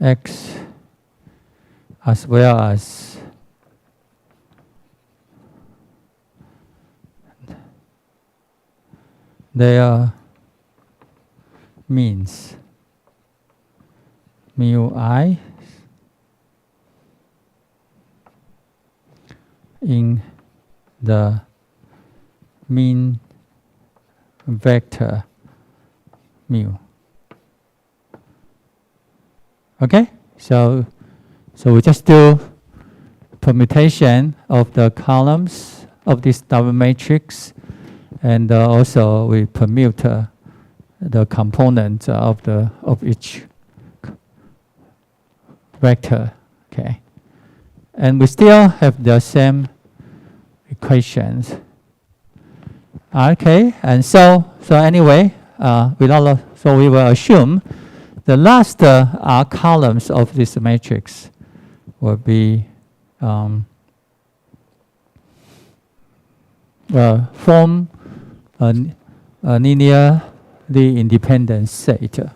X as well as their means mu I in the mean vector mu. Okay, so we just do permutation of the columns of this double matrix, and also we permute the components of each vector. Okay, and we still have the same equations. Okay, and so anyway, so we will assume the last columns of this matrix will be form a linearly independent set.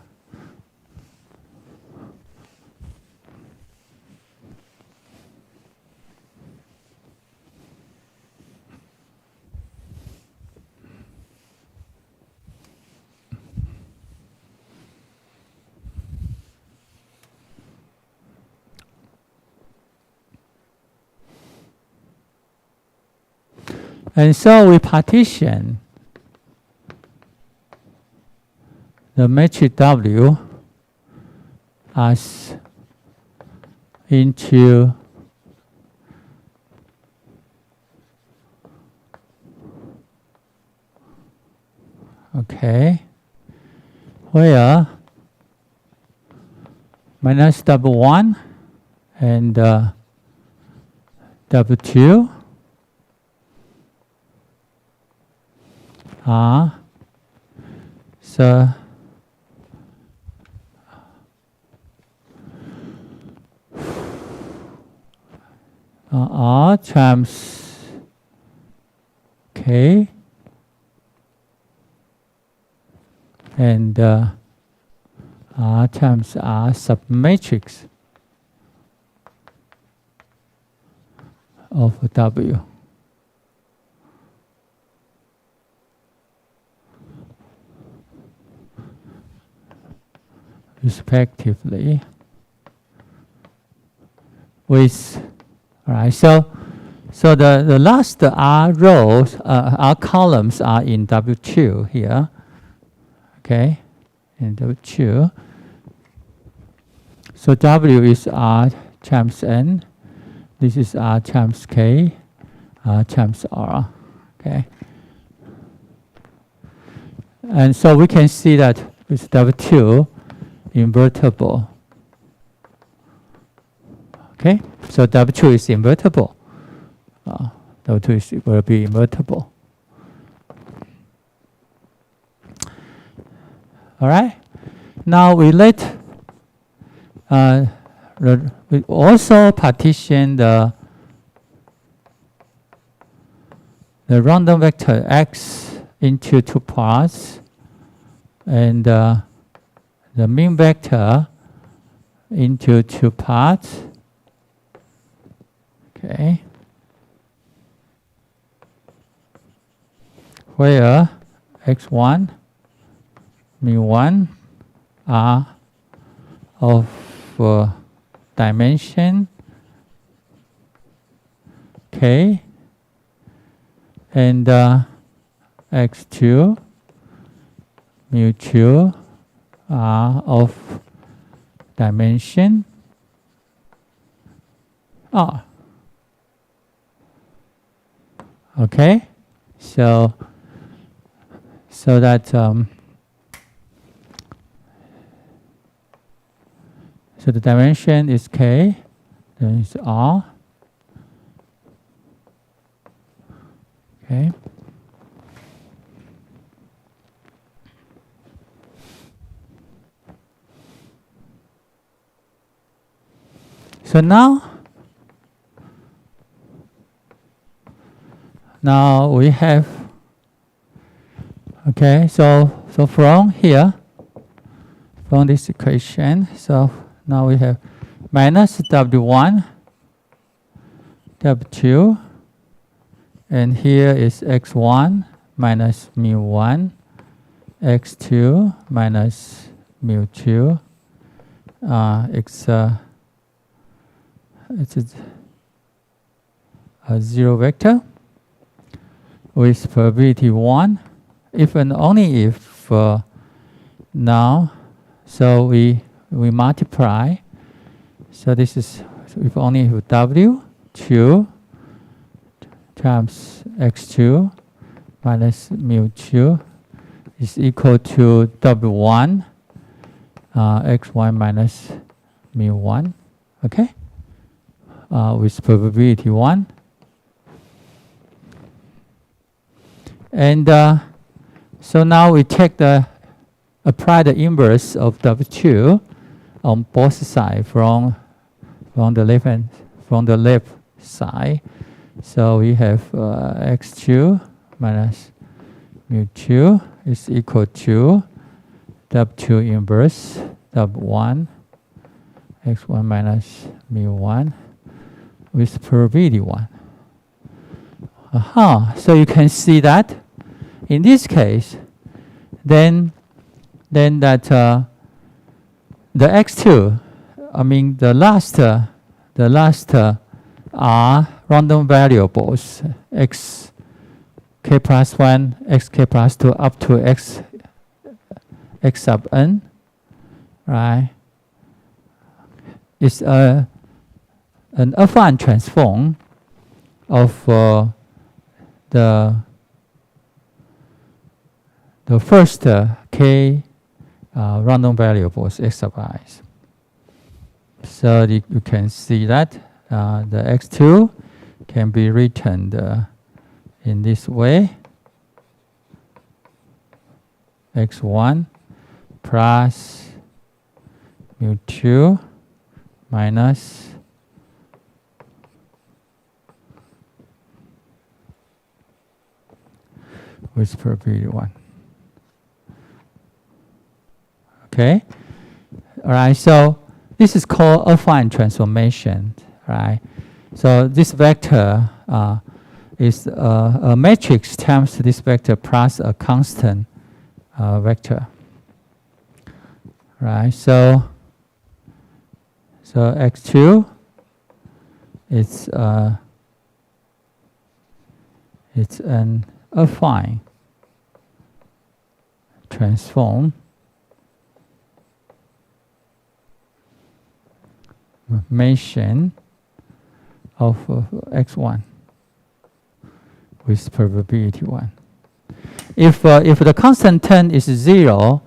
And so we partition the matrix W as into where minus W1 and W2 are R times K and R times R submatrix of W. Respectively, with so the last R rows, R columns are in W2 here, okay, in W2. So W is R times N. This is R times K, R times R, okay. And so we can see that with W2 invertible. Okay, so W2 is invertible. W2 will be invertible. All right. Now we we also partition the random vector X into two parts, and the mean vector into two parts. Okay. Where x1, mu1 are of dimension k, and x2, mu2 are of dimension r. Okay, so that so the dimension is k, then it's r. Okay. So now we have, okay, so from here, from this equation, so Now we have minus W1, W2, and here is x1 minus mu1, x2 minus mu2. It's a zero vector with probability 1, if and only if now, so we multiply. So this is if only if W2 times x2 minus mu2 is equal to W1 x1 minus mu1, okay, with probability 1. And so now we take apply the inverse of W2 on both sides from the left side. So we have x2 minus mu2 is equal to W2 inverse W1 x1 minus mu1 with probability 1. So you can see that in this case, then that the x2, I mean the last are random variables x k plus 1, x k plus 2 up to x sub n, right? It's an affine transform of the first k random variables x sub I. So you can see that the x2 can be written in this way: x1 plus mu2 minus with probability 1. Okay, all right. So this is called affine transformation, right? So this vector is a matrix times this vector plus a constant vector, right? So x2 it's an affine transform mention of x1 with probability 1. If the constant term is 0,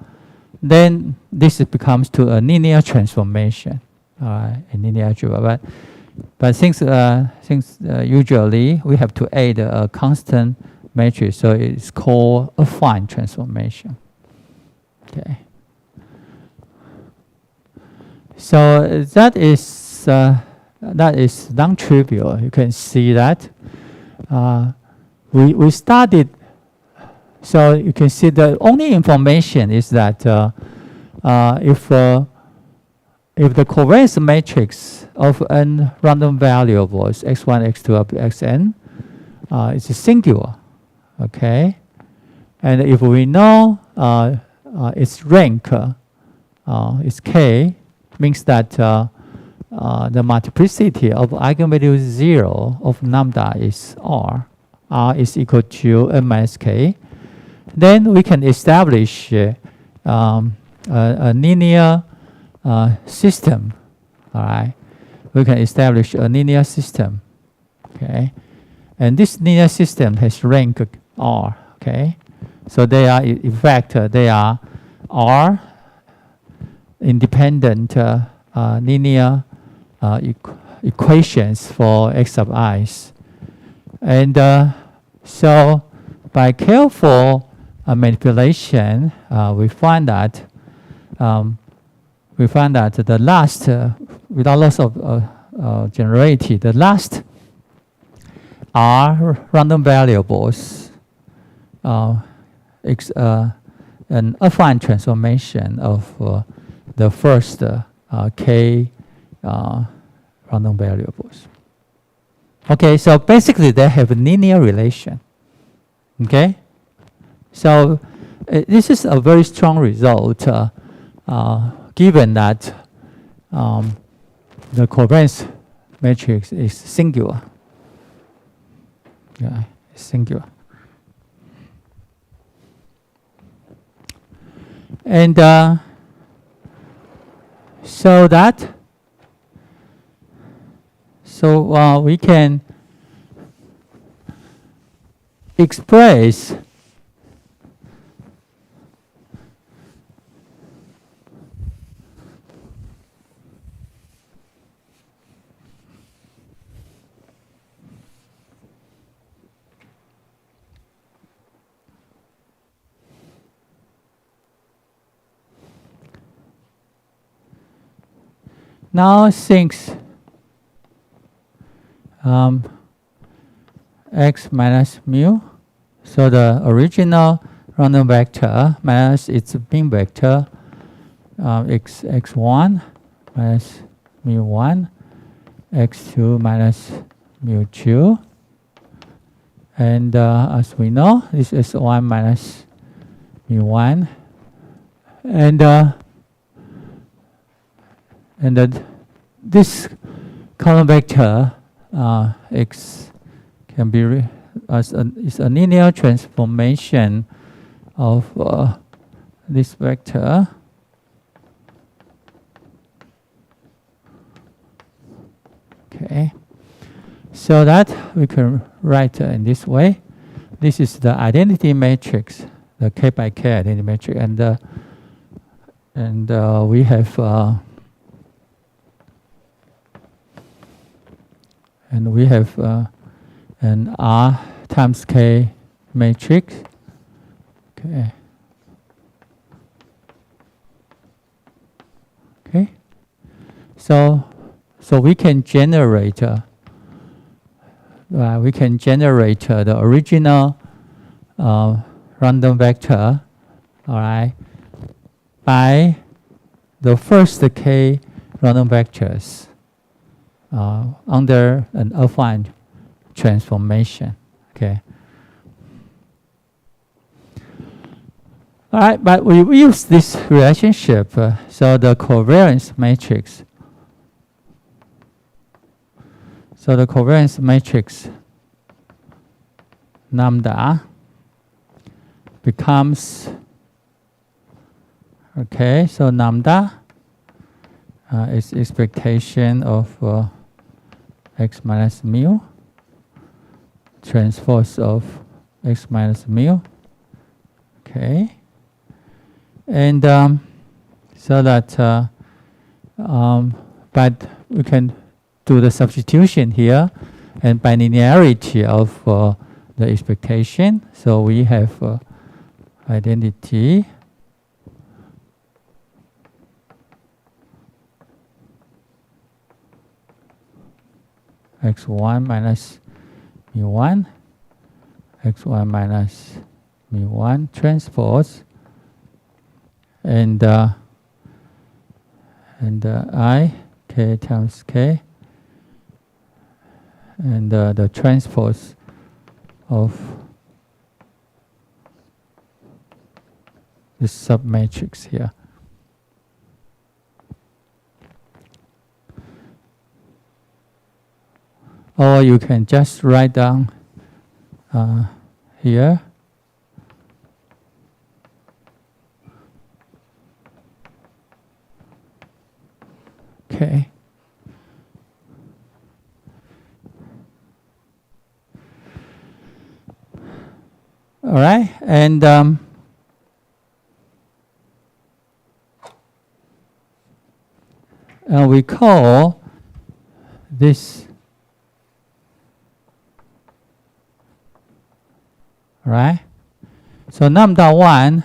then this becomes to a linear transformation, a linear algebra. But since usually we have to add a constant matrix, so it's called affine transformation. Okay. So that is non-trivial. You can see that we started. So you can see the only information is that if the covariance matrix of n random variables x1, x2 up to xn is singular, okay, and if we know its rank is k, means that the multiplicity of eigenvalue 0 of lambda is r is equal to n minus k, then we can establish a linear system. All right, we can establish a linear system. Okay, and this linear system has rank r. Okay, so they are in fact they are r independent linear equations for x sub i's, and so by careful manipulation, we find that the last, without loss of generality, the last are random variables, an affine transformation of the first k random variables. Okay, so basically they have a linear relation. Okay, so this is a very strong result given that the covariance matrix is singular. Yeah, it's singular. And so we can express now since x minus mu, so the original random vector minus its bin vector x1 minus mu1, x2 minus mu2, and as we know, this is 1 minus mu1, and this column vector x can be is a linear transformation of this vector. Okay, so that we can write in this way. This is the identity matrix, the k by k identity matrix, and we have an R times K matrix. Okay. Okay. So we can generate the original random vector, all right, by the first K random vectors under an affine transformation. Okay. All right, but we use this relationship. So the covariance matrix. So the covariance matrix lambda becomes, okay, so lambda is expectation of x minus mu, transpose of x minus mu. Okay, and so that but we can do the substitution here, and by linearity of the expectation, so we have identity x1 minus mu1, x1 minus mu1 transpose, and I k times k, and the transpose of this submatrix here. Or you can just write down here. Okay. All right, and we call this, right? So lambda 1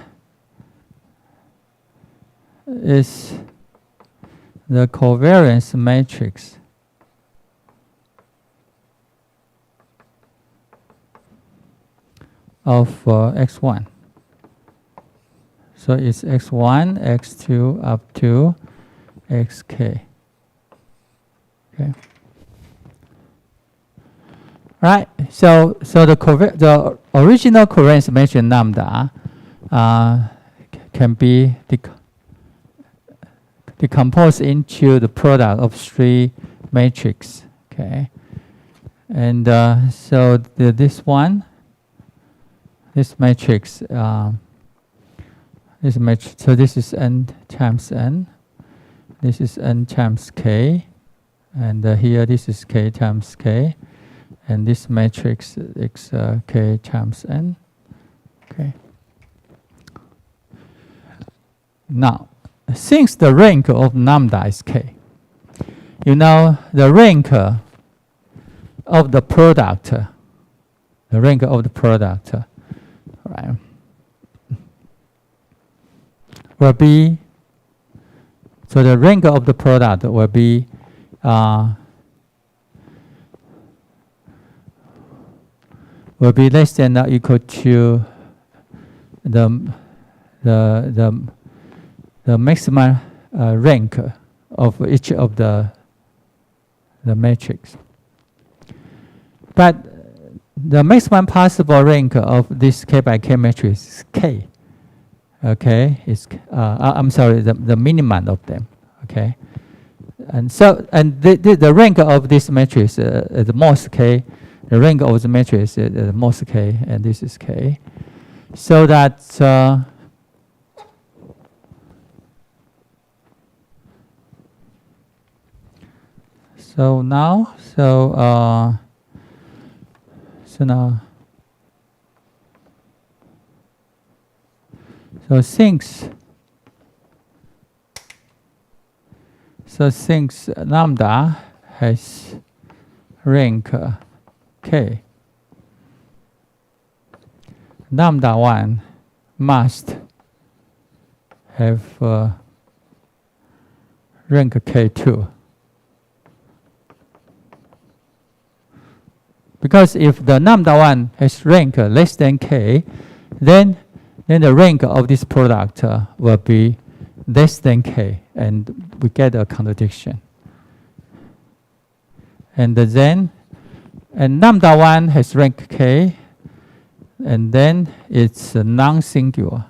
is the covariance matrix of x1. So it's x1, x2 up to xk. Okay. Right. So the original covariance matrix lambda can be decomposed into the product of three matrices. Okay. And so this matrix, so this is n times n. This is n times k, and here this is k times k, and this matrix is k times n. Okay. Now, since the rank of lambda is k, you know the rank of the product, right, will be, so the rank of the product will be less than or equal to the maximum rank of each of the matrix. But the maximum possible rank of this k by k matrix is k. Okay, I'm sorry, the minimum of them. Okay, and so the rank of this matrix is the most k. The rank of the matrix is the most k, and this is k. So that so now since lambda has rank k, lambda 1 must have rank k2. Because if the lambda 1 has rank less than k, then the rank of this product will be less than k, and we get a contradiction. And lambda 1 has rank k, and then it's non-singular.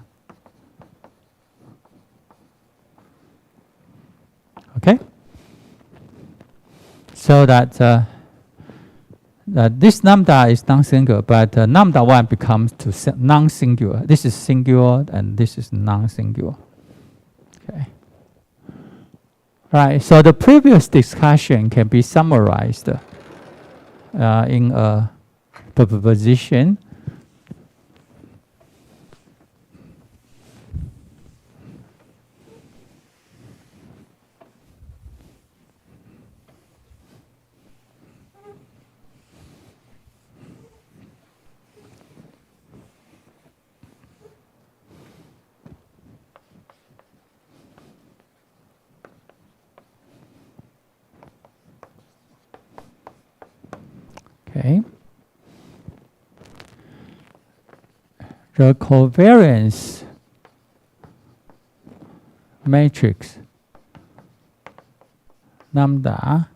Okay? So that this lambda is non-singular, but lambda 1 becomes to non-singular. This is singular, and this is non-singular. Okay. Right, so the previous discussion can be summarized in a proposition. Okay. The covariance matrix lambda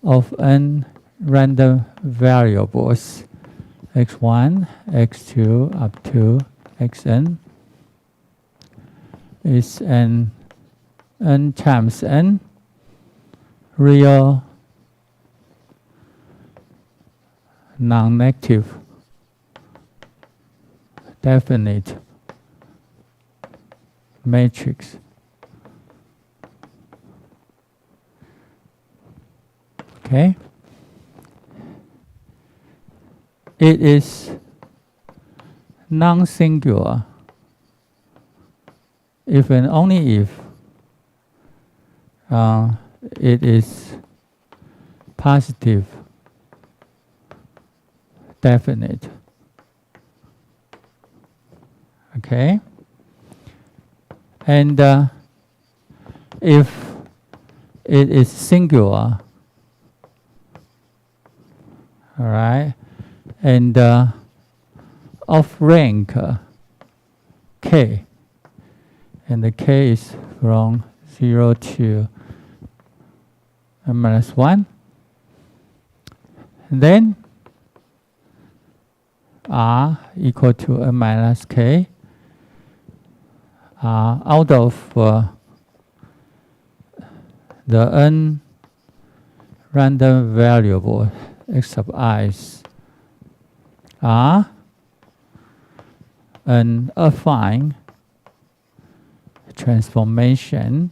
of n random variables x1, x2 up to xn is an n times n real non-negative definite matrix. Okay. It is non-singular if and only if it is positive definite. Okay. And if it is singular, all right, and of rank k, and the k is from 0 to n minus 1. And then r equal to n minus k out of the n random variable x sub i's are an affine transformation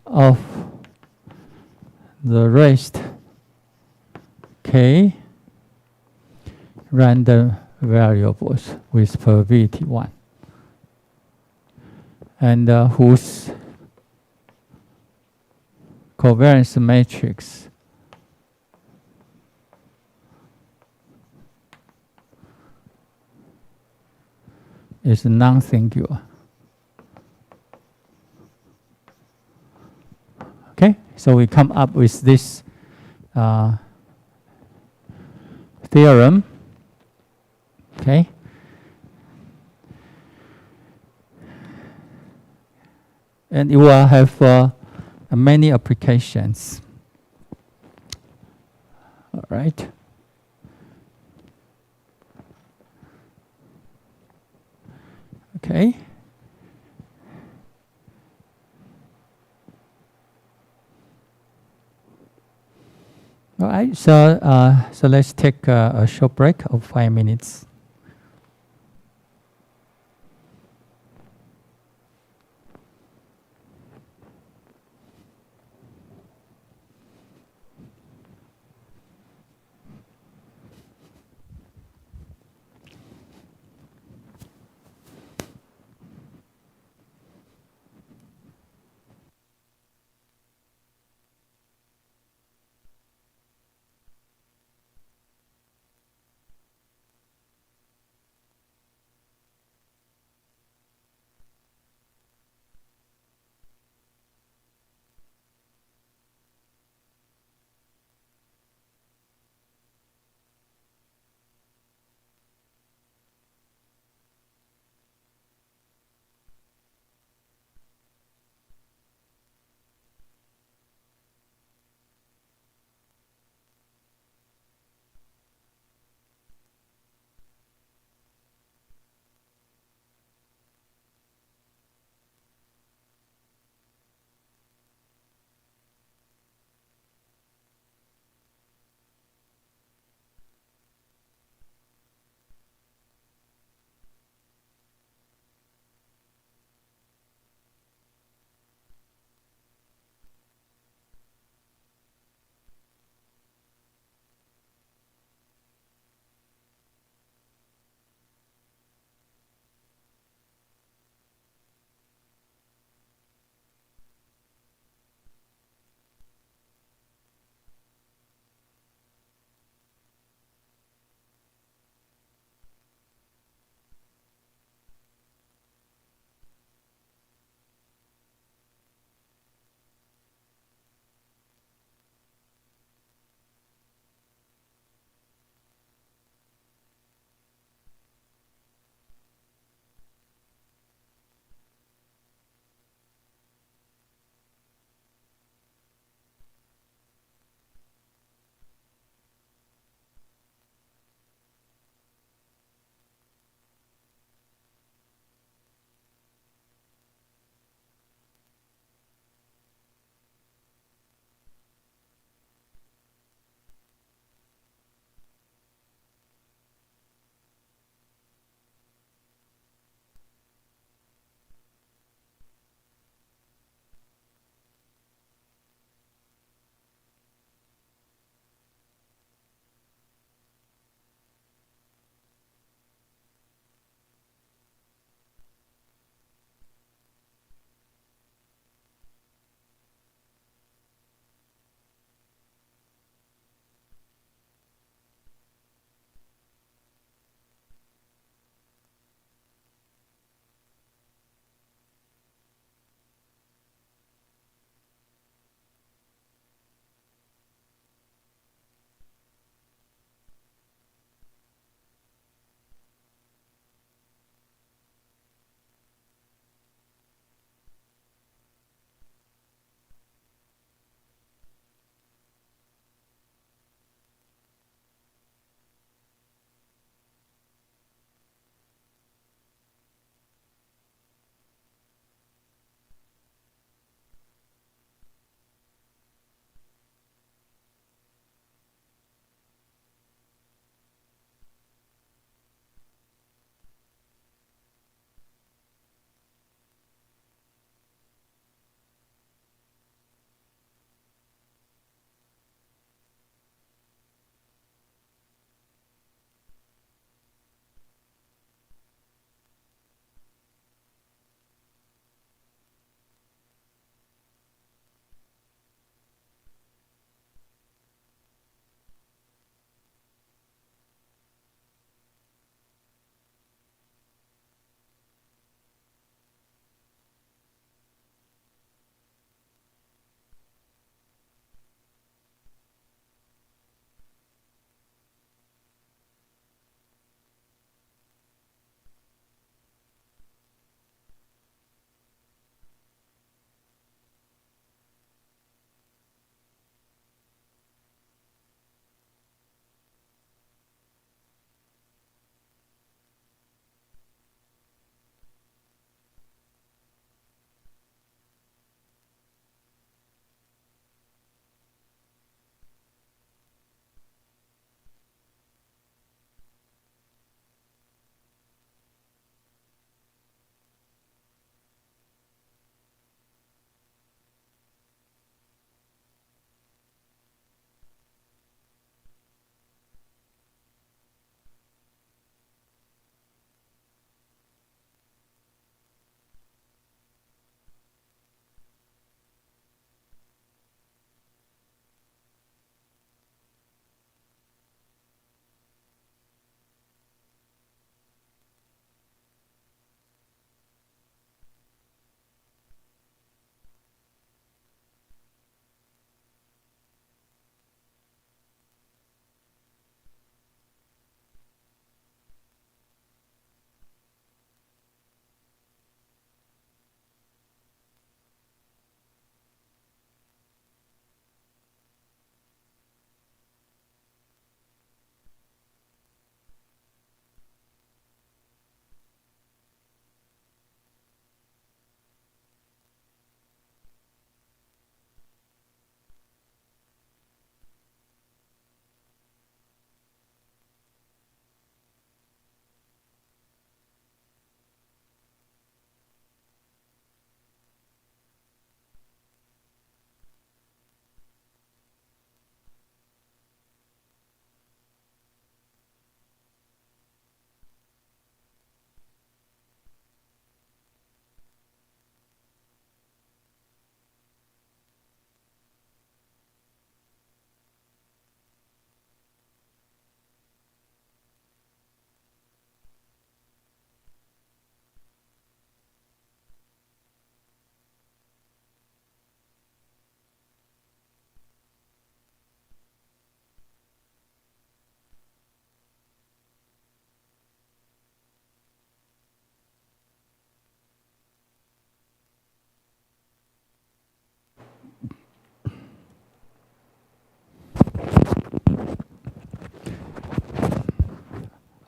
of the raised k random variables with probability 1, and whose covariance matrix is non-singular. Okay, so we come up with this theorem. Okay. And it will have many applications. All right. Okay. All right. So let's take a short break of 5 minutes.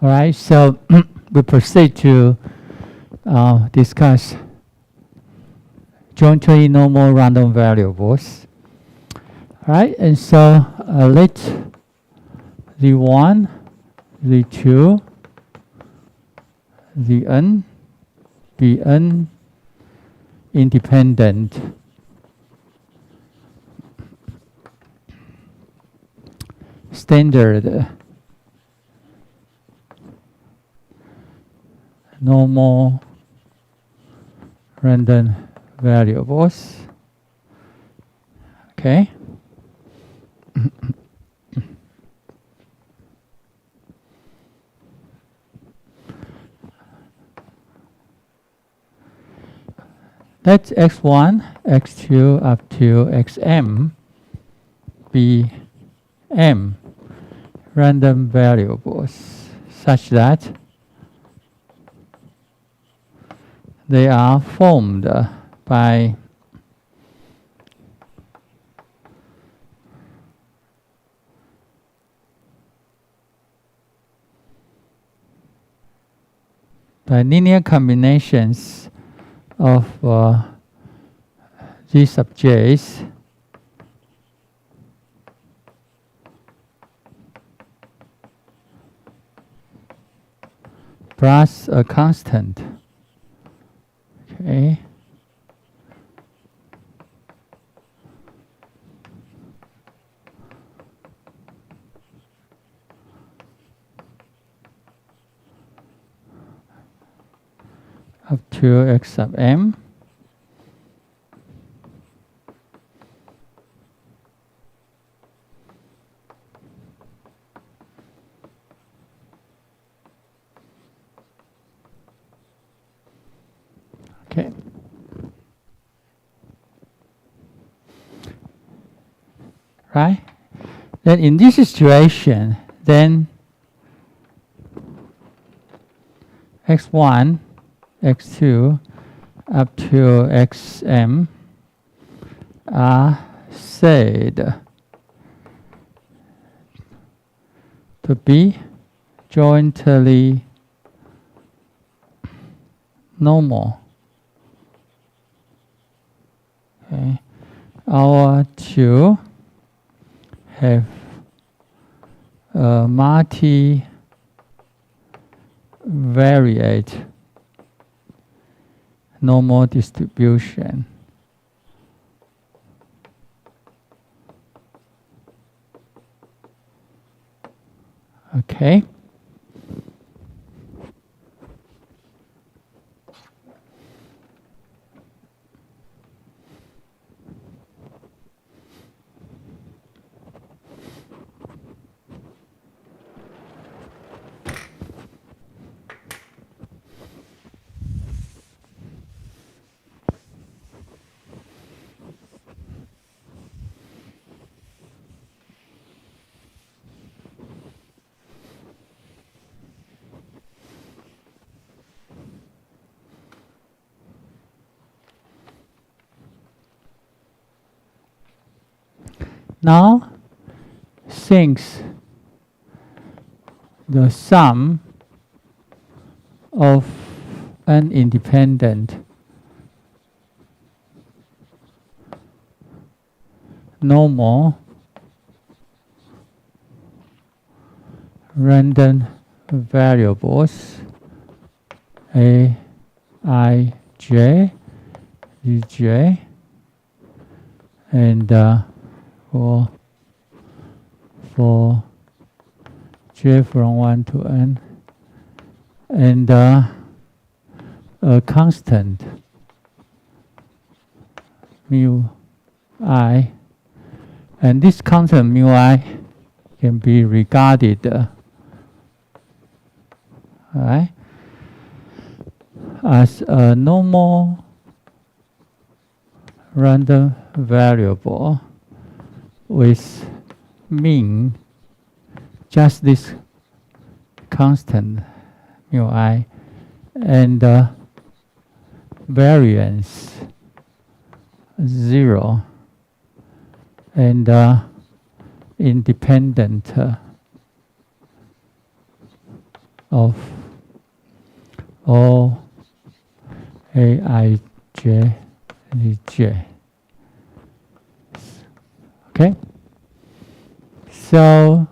All right, so we proceed to discuss jointly normal random variables. All right, and so let Z1, Z2, Zn be n independent standard normal random variables. Okay. Let x1, x2 up to xm be m random variables such that they are formed by linear combinations of G sub j's plus a constant. Okay. Up to x sub m. Okay. Right? Then in this situation, then x1, x2 up to xm are said to be jointly normal. Okay. Our two have a multivariate normal distribution. Okay. Now, since the sum of an independent normal random variables a, I, j, j, and for j from 1 to n, and a constant mu I, and this constant mu I can be regarded right, as a normal random variable with mean just this constant mu I and variance 0 and independent of all aij j. Okay? So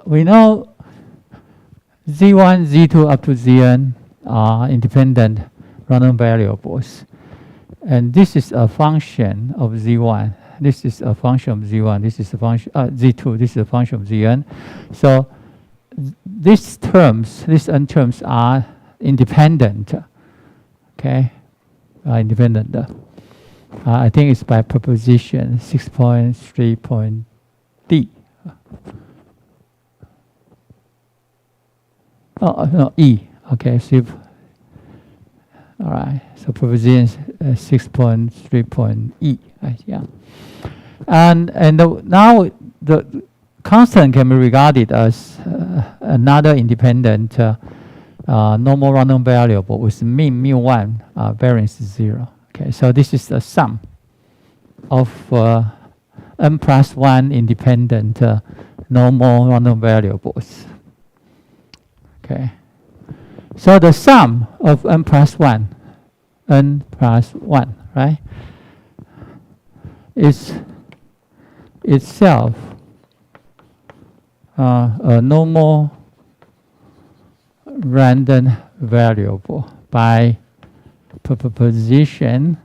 we know z1, z2 up to zn are independent random variables. And this is a function of z1. This is a function of z1. This is a function z2. This is a function of zn. So these terms, these n terms are independent. Okay, independent. I think it's by proposition 6.3.d. Oh no, E. Okay, so all right. So proposition 6.3.e. Yeah. And now the constant can be regarded as another independent normal random variable with mean mu1, variance 0. Okay, so this is the sum of n plus 1 independent normal random variables. Okay, so the sum of n plus 1, right, is itself a normal random variable by proposition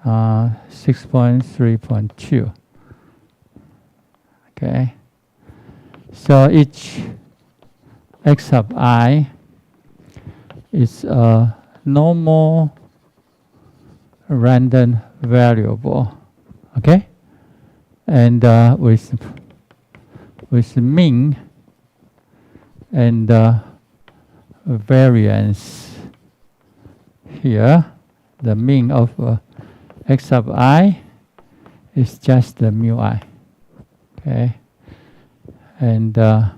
6.3.2. Okay, so each x sub I is a normal random variable. Okay, and with mean and variance here, the mean of x sub I is just the mu I. Okay, and the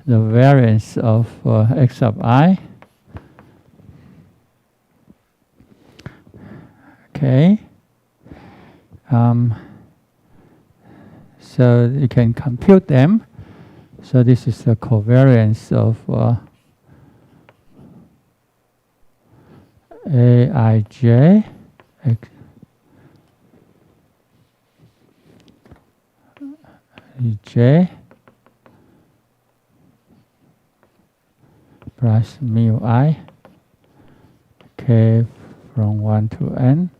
variance of x sub I. Okay, so you can compute them. So this is the covariance of aij j plus mu I k from 1 to n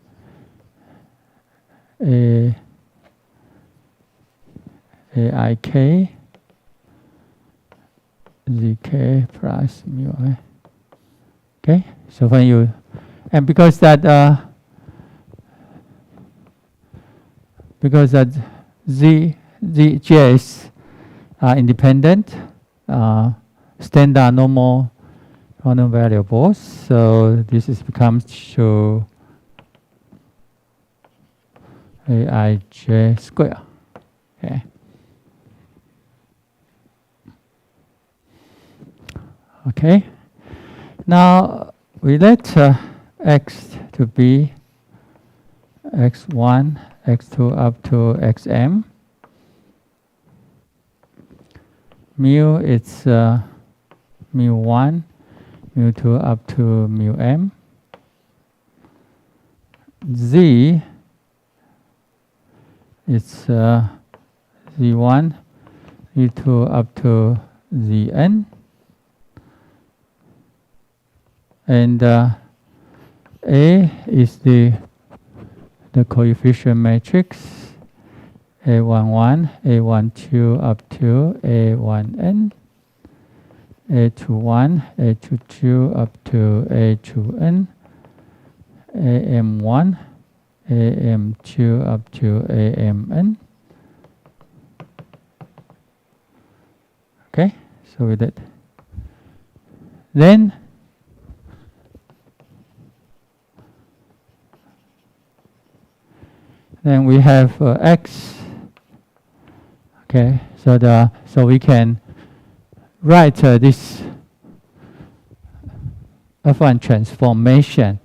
aik zk plus mu I. Okay, so when you, and because that j's are independent standard normal random variables, so this is becomes to aij square. Okay. Okay. Now we let x to be x1, x2 up to xm. Mu it's mu1, mu2 up to mu_m. Z it's z1, z2 up to zn. And A is the coefficient matrix, A11, A12 up to A1n, A21, A22 up to A2n, AM1, AM2 up to AMN. Okay, so with that. Then we have x. Okay, so we can write this affine transformation.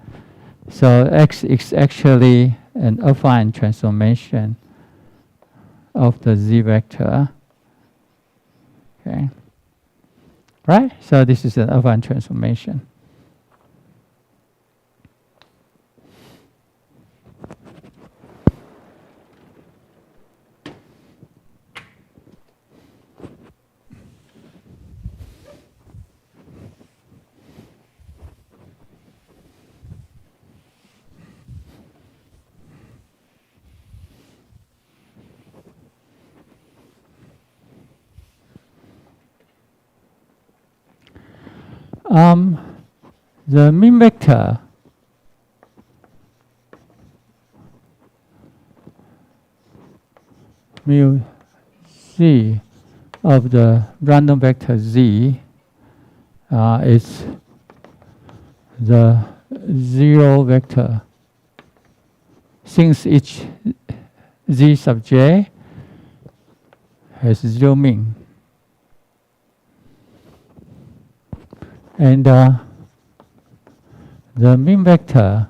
So x is actually an affine transformation of the z vector right? So this is an affine transformation. The mean vector mu z of the random vector z is the zero vector since each z sub j has zero mean. And the mean vector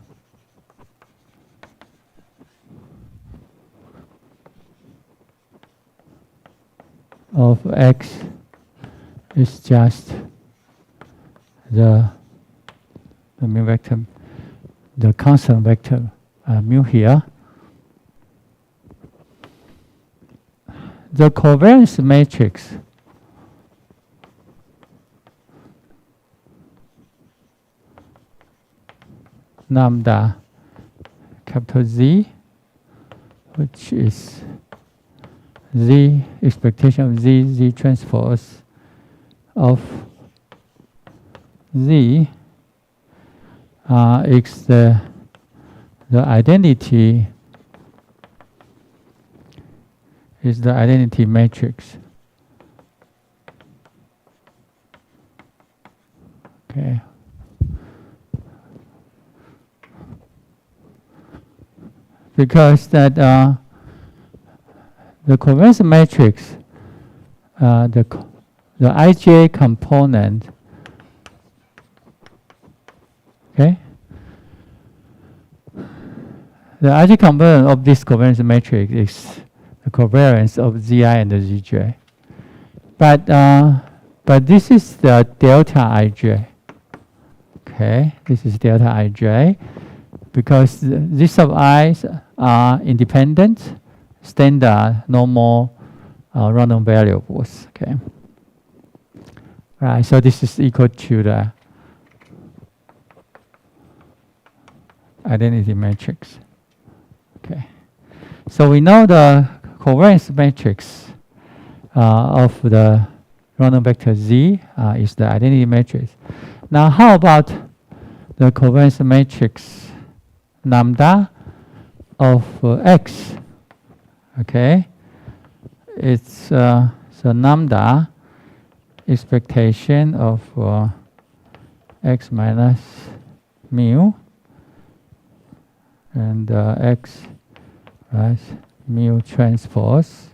of x is just the mean vector, the constant vector mu here. The covariance matrix lambda capital Z, which is Z expectation of Z transpose of Z is the identity matrix. Okay. Because that the covariance matrix, the ij component, okay, the ij component of this covariance matrix is the covariance of zi and the zj, but this is the delta ij. Okay, this is delta ij. Because these sub i's are independent, standard, normal, random variables. Okay. Right. So this is equal to the identity matrix. Okay. So we know the covariance matrix of the random vector z is the identity matrix. Now, how about the covariance matrix lambda of x? Okay, it's so lambda expectation of x minus mu and x plus mu transpose.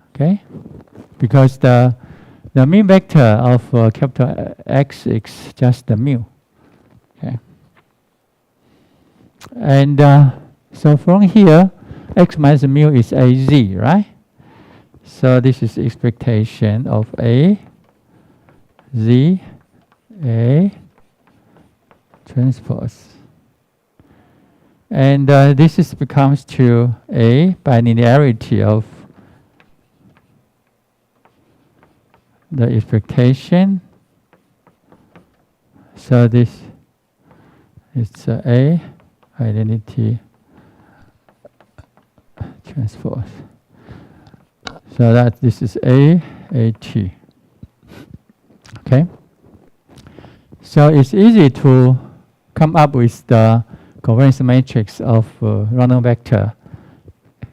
Okay, because the mean vector of capital X is just the mu. Okay. And so from here, x minus mu is az, right? So this is expectation of a, z, a transpose. And this is becomes to a by linearity of the expectation. So this is a identity transpose. So that this is AT. Okay. So it's easy to come up with the covariance matrix of random vector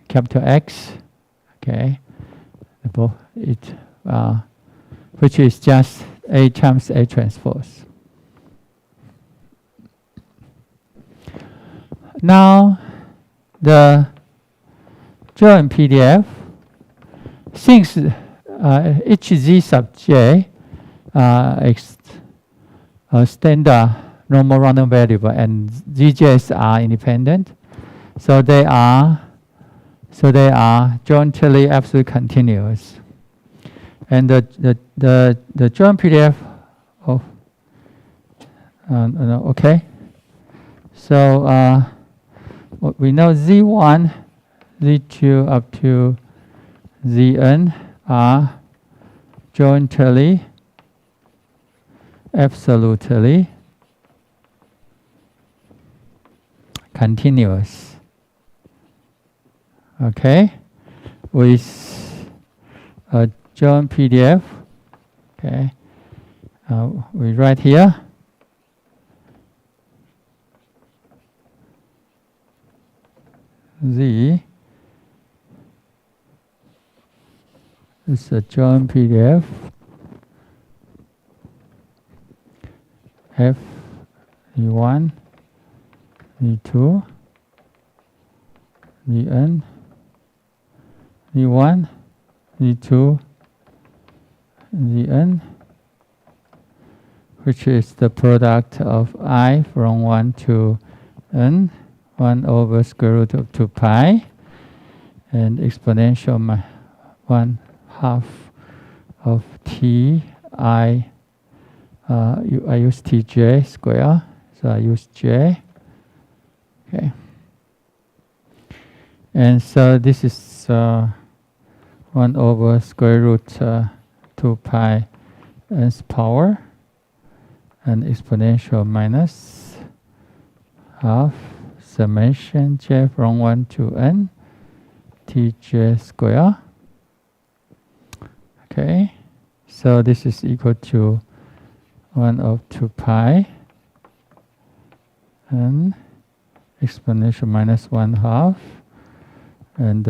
capital X. Okay. Which is just A times A transpose. Now, the joint PDF, since each Z sub J is a standard normal random variable and ZJs are independent, so they are jointly absolutely continuous. And the joint PDF of no, okay. So we know Z1, Z2 up to Zn are jointly, absolutely continuous. Okay, with a joint PDF. Okay, we write here. Z is a joint PDF. F E1, E2, En, E1, E2, En, which is the product of I from 1 to n, 1 over square root of 2 pi, and exponential 1/2 of t I. I use tj square, so I use j. Okay, and so this is 1 over square root 2 pi n's power, and exponential minus half summation j from 1 to n tj square. Okay, so this is equal to 1 of 2 pi and exponential minus 1/2 and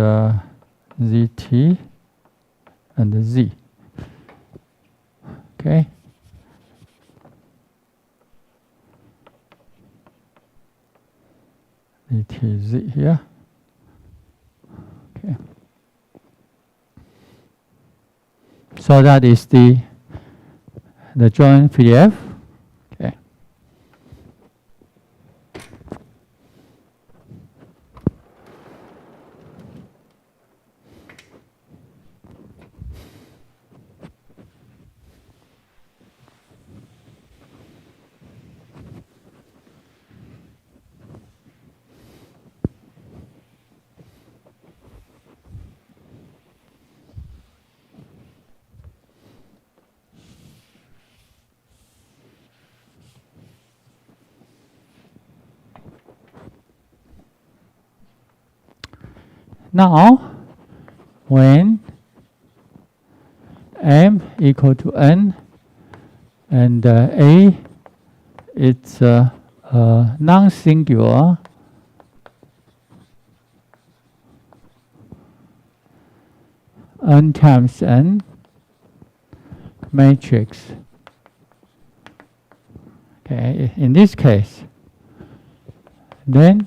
zt and the z. Okay. dt here. Okay. So that is the joint PDF. Okay. Now, when m equal to n and a it's a non-singular n times n matrix. Okay, in this case, then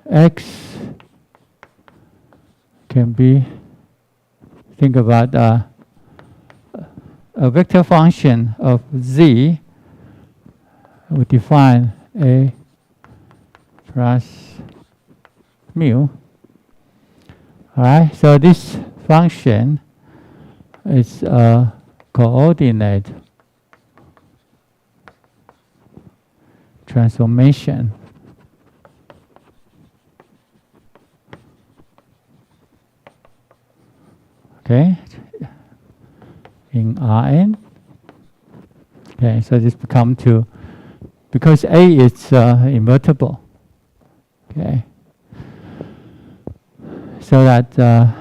x can be, think about a vector function of z. We define a plus mu. All right, so this function is a coordinate transformation. Okay, in Rn. Okay, so this become to, because A is invertible. Okay, so that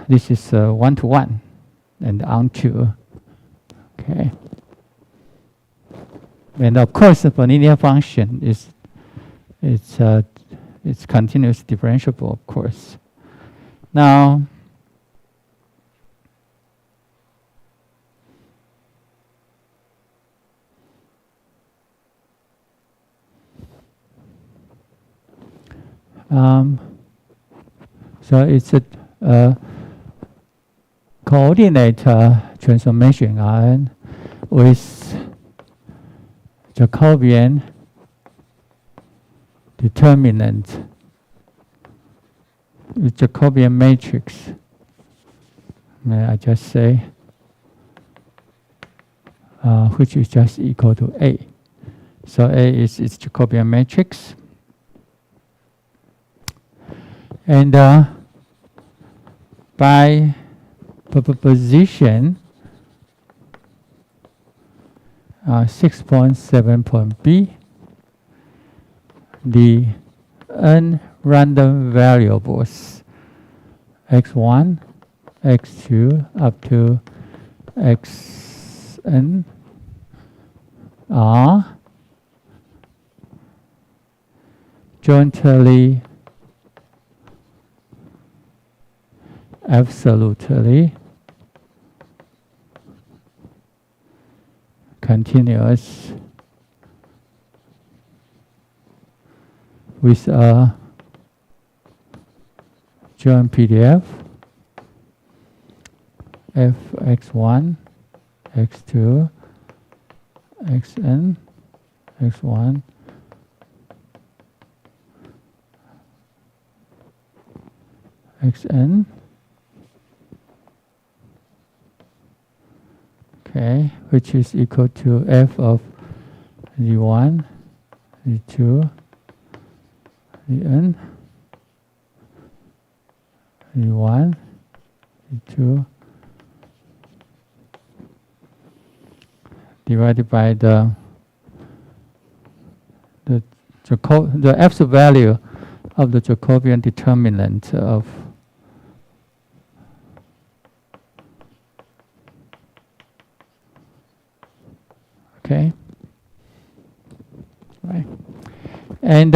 this is 1-to-1 and onto. Okay, and of course the linear function is it's continuous differentiable, of course. Now, so it's a coordinate transformation Rn with Jacobian determinant, with Jacobian matrix I just say which is just equal to A. So A is its Jacobian matrix. And by proposition 6.7.b, the n random variables x1, x2 up to xn are jointly absolutely continuous with a joint PDF fx1, x2, xn, x1, xn, okay, which is equal to f of z1, z2, zn, z1, z2, divided by the absolute value of the Jacobian determinant of okay, right, and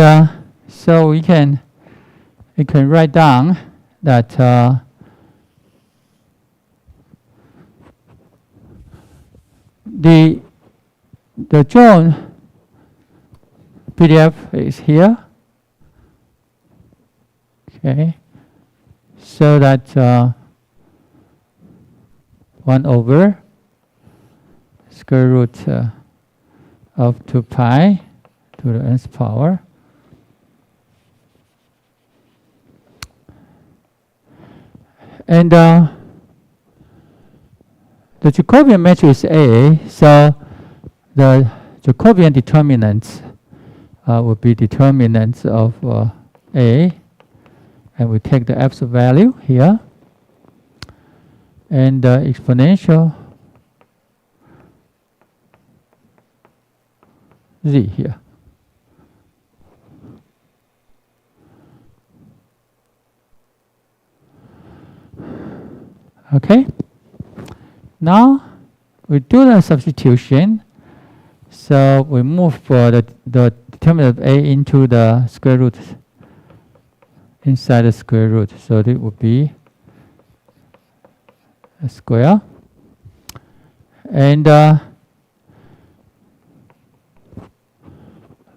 so we can write down that the joint PDF is here. Okay, so that 1 over square root of 2 pi to the nth power. And the Jacobian matrix is A, so the Jacobian determinants would be determinants of A, and we take the absolute value here, and the exponential z here. Okay, now we do the substitution. So we move the determinant of A into the square root, inside the square root. So it would be a square. And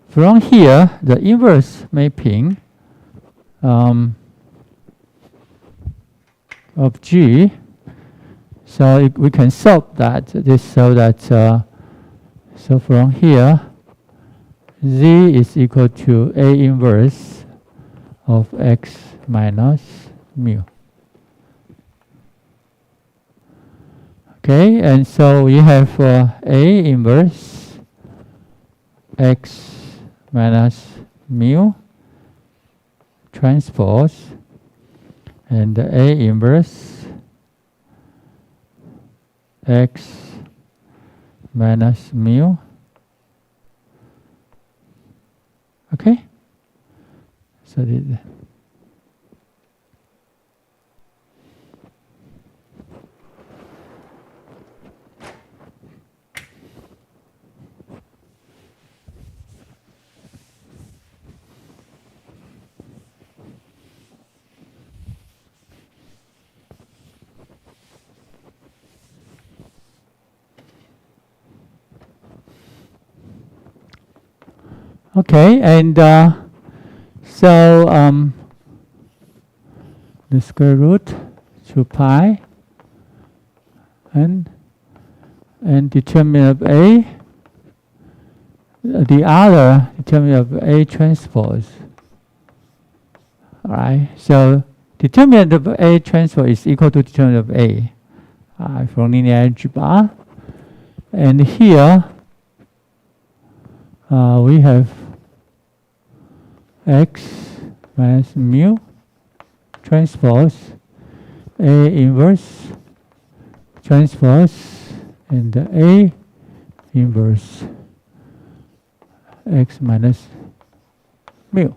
from here, the inverse mapping of G. So we can solve that. So from here, Z is equal to A inverse of X minus mu. Okay, and so we have A inverse X minus mu transpose, and A inverse X minus mu. Okay, so okay, and so the square root 2 pi and determinant of A, the other determinant of A transpose. All right, so determinant of A transpose is equal to determinant of A. for linear algebra. And here we have x minus mu transpose A inverse transpose and A inverse x minus mu.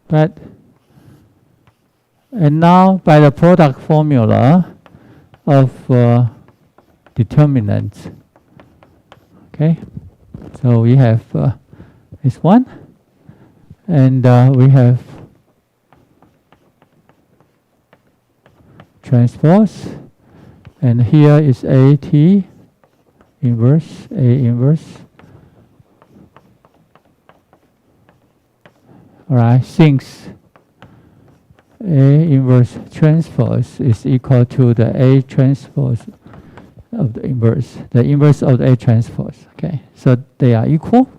But and now by the product formula of determinants, okay, so we have this one, and we have transpose, and here is AT inverse, A inverse. All right, since A inverse transpose is equal to the A transpose of the inverse of the A transpose. Okay, so they are equal.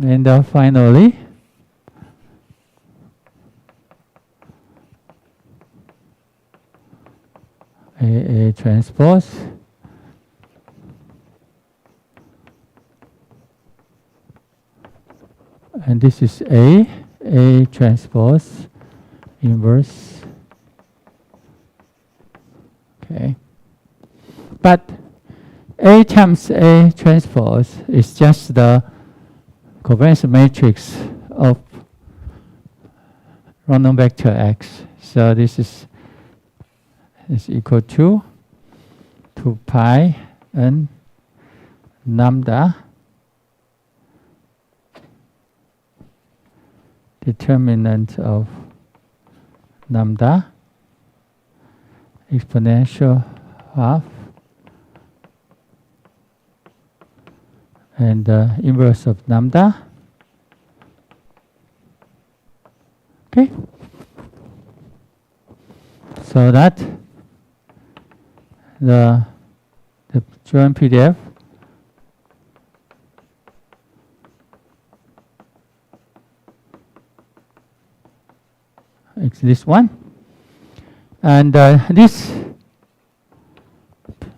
And finally, A transpose and this is A transpose inverse. Okay, but A times A transpose is just the covariance matrix of random vector X. So this is equal to 2 pi n lambda determinant of lambda exponential half and inverse of lambda. Okay, so that the joint PDF is this one, and this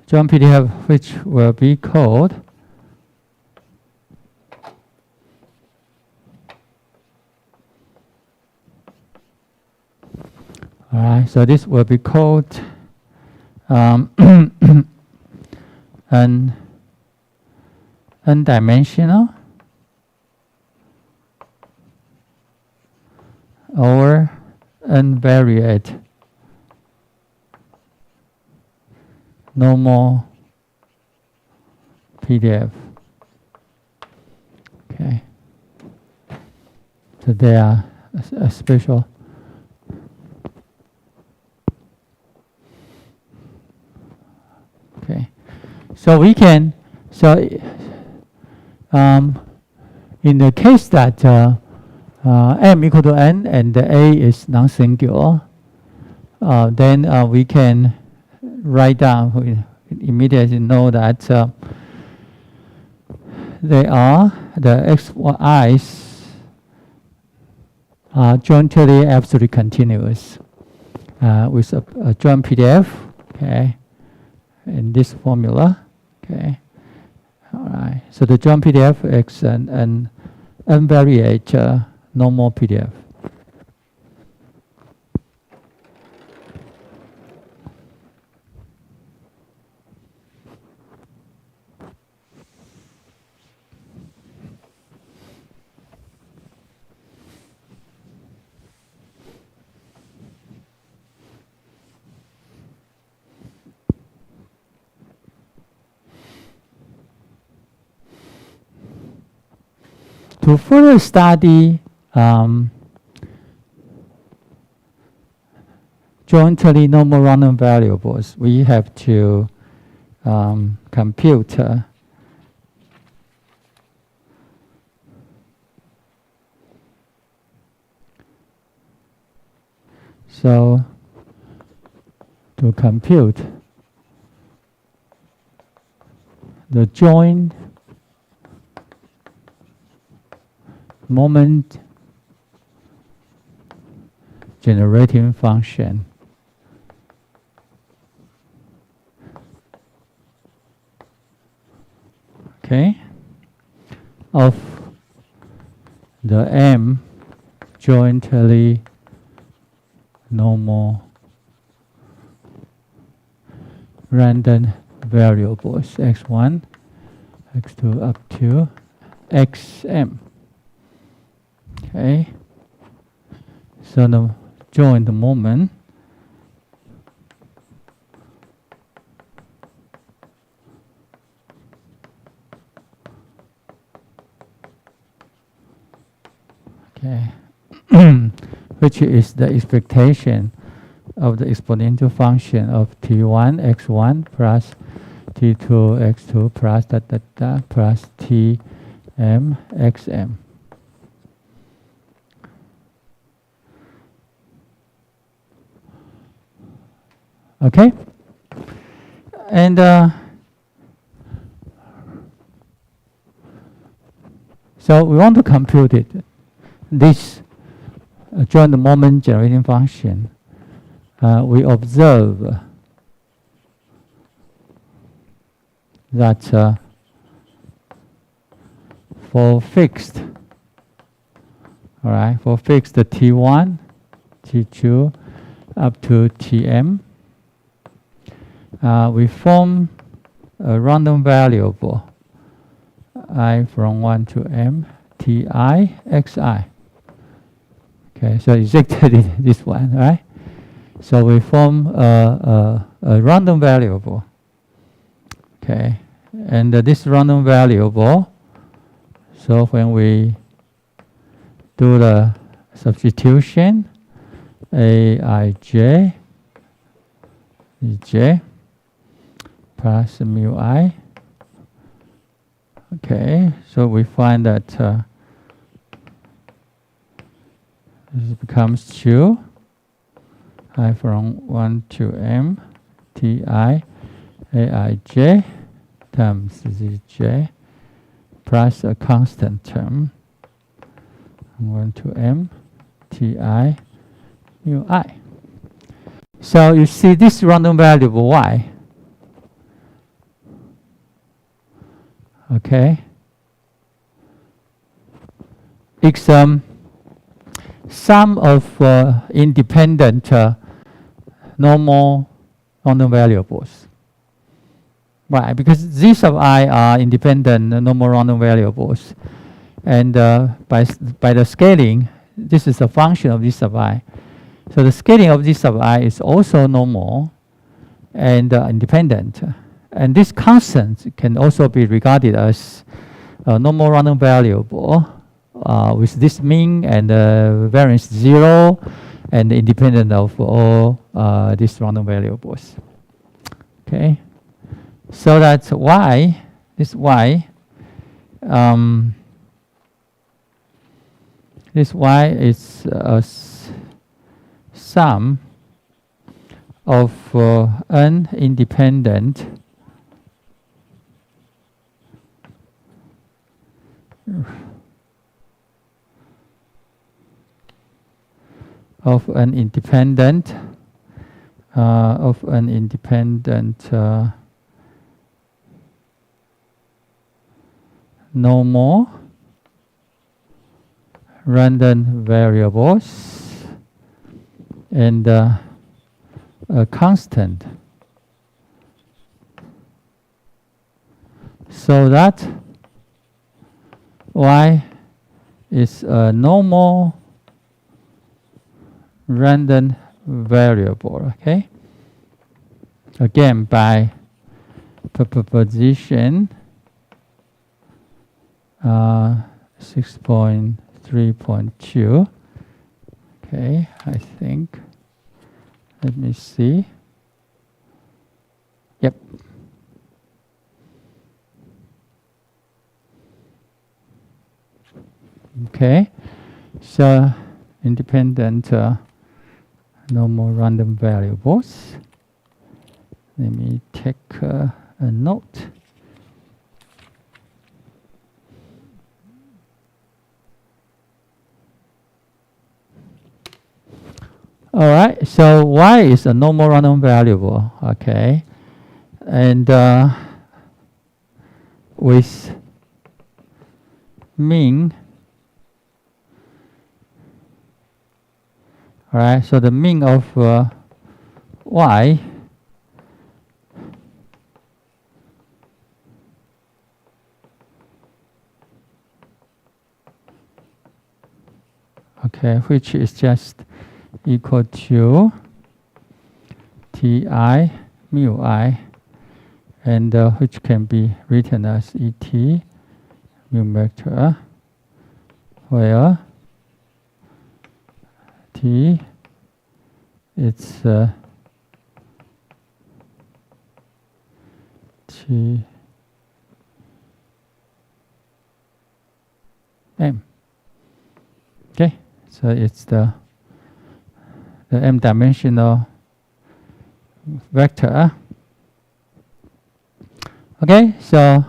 joint PDF, which will be called all right, so this will be called an n-dimensional or unvariate normal PDF. Okay, so they are a special. Okay, so we can, in the case that m equal to n and A is non-singular, then we can write down, we immediately know that they are, the x, y, i's are jointly absolutely continuous with a joint PDF, okay, in this formula, okay. All right, so the joint PDF is an unvariate normal PDF. To further study jointly normal random variables, we have to compute so to compute the joint moment generating function. Okay, of the M jointly normal random variables x1, x2 up to xm. Okay, so the joint moment okay, which is the expectation of the exponential function of t1 x1 plus t2 x2 plus plus tm xm. Okay, and so we want to compute it. This joint moment generating function. We observe that for fixed, all right, for fixed T1, T2, up to Tm, we form a random variable I from 1 to m, Ti, Xi. Okay, so exactly this one, right? So we form a random variable. Okay, and this random variable, so when we do the substitution, Aij, Ej, plus mu I. Okay, so we find that this becomes 2. I from 1 to m, Ti, Aij times Zj plus a constant term, 1 to m, Ti, mu I. So you see this random variable y. Okay. It's sum of independent normal random variables. Why? Because these of I are independent normal random variables. And by the scaling, this is a function of this of I. So the scaling of this of I is also normal and independent. And this constant can also be regarded as a normal random variable with this mean and variance 0 and independent of all these random variables. Okay, so that's y, this y, this y is a sum of n independent normal random variables and a constant, so that y is a normal random variable. Okay, again by proposition 6.3.2. Okay, I think. Let me see. Yep. Okay, so independent normal random variables. Let me take a note. All right, so y is a normal random variable, okay, and with mean, all right, so the mean of y okay, which is just equal to ti mu I, and which can be written as et mu vector, where t it's t m. Okay, so it's the m-dimensional vector. Okay, so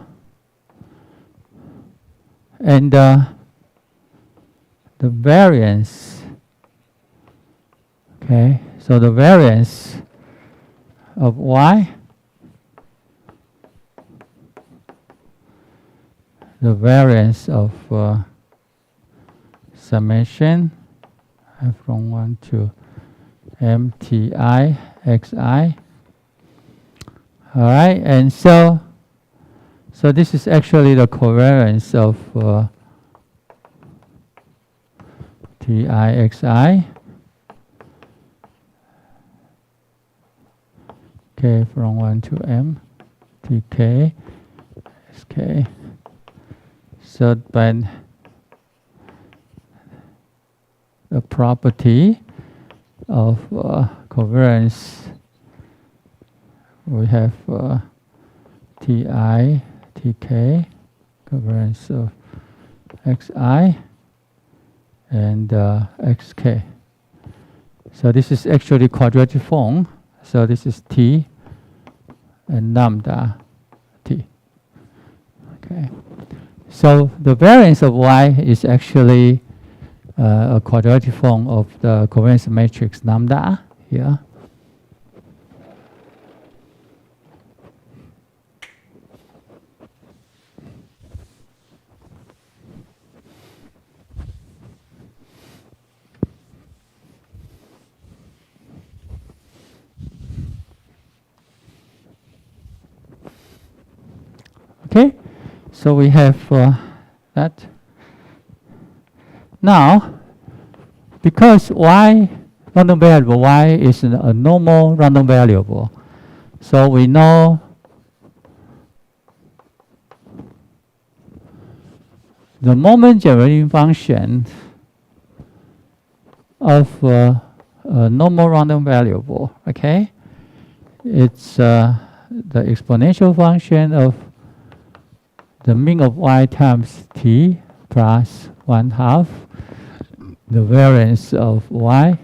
and the variance. Okay, so the variance of y, the variance of summation from 1 to mti xi. All right, and so this is actually the covariance of ti xi. Okay, from 1 to m tk sk. So by the property of covariance, we have ti, tk, covariance of xi, and xk. So this is actually quadratic form. So this is t and lambda t. Okay. So the variance of y is actually a quadratic form of the covariance matrix lambda here. Okay, so we have that. Now, because y, random variable y is a normal random variable, so we know the moment generating function of a normal random variable, okay? It's the exponential function of the mean of y times t plus 1/2 the variance of y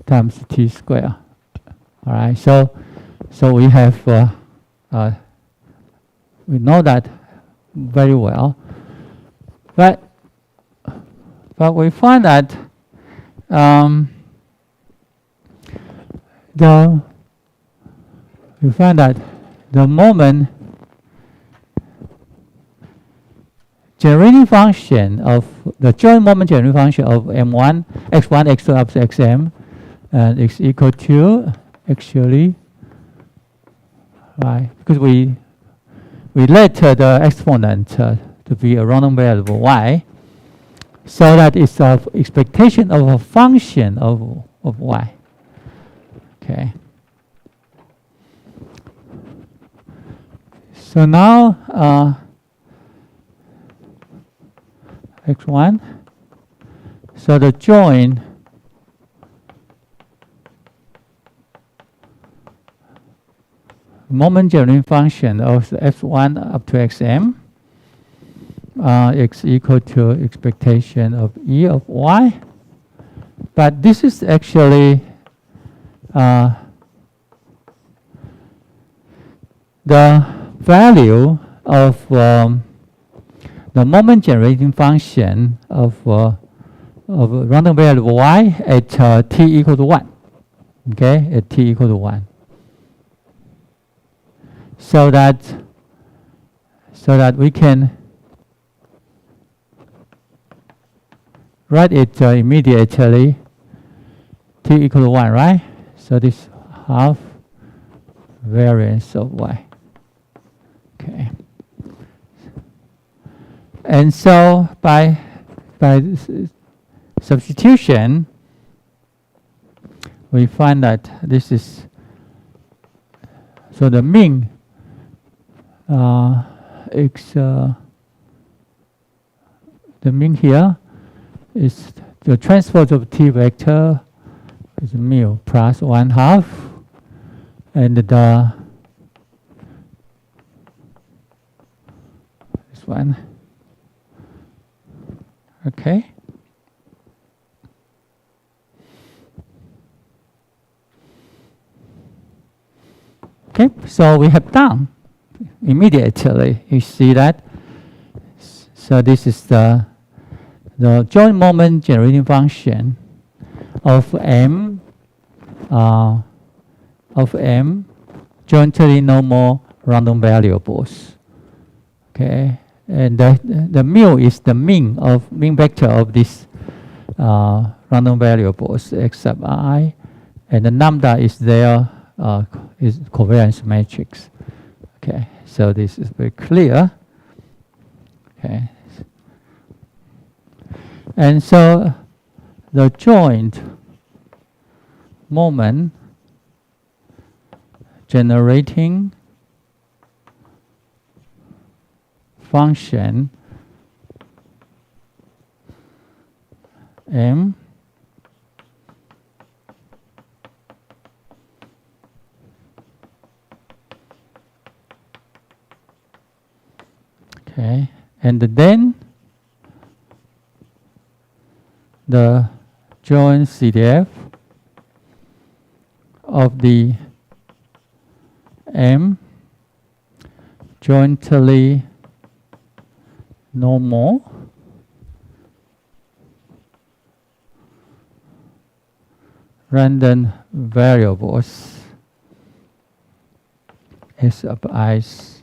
times t squared. All right, so we have we know that very well, but we find that the moment generating function of the joint moment generating function of m1, x1, x2 up to xm, and is equal to actually, right? Because we let the exponent to be a random variable y, so that it's of expectation of a function of y. Okay. So now x1. So the joint moment generating function of the f1 up to xm is equal to expectation of e of y. But this is actually the value of the moment generating function of random variable y at t equal to 1. okay, at t equal to 1. So that we can write it immediately, t equal to 1, right? So this half variance of y. Okay. And so by substitution, we find that this is, so the mean the mean here is the transpose of t vector is mu plus 1/2, and the this one, okay. Okay, so we have done immediately. You see that? So this is the joint moment generating function of m jointly normal random variables. Okay, and the mu is the mean vector of this random variables x sub I, and the lambda is their is covariance matrix. Okay, so this is very clear. Okay, and so the joint moment generating function m okay, and then the joint CDF of the m jointly normal random variables S of i's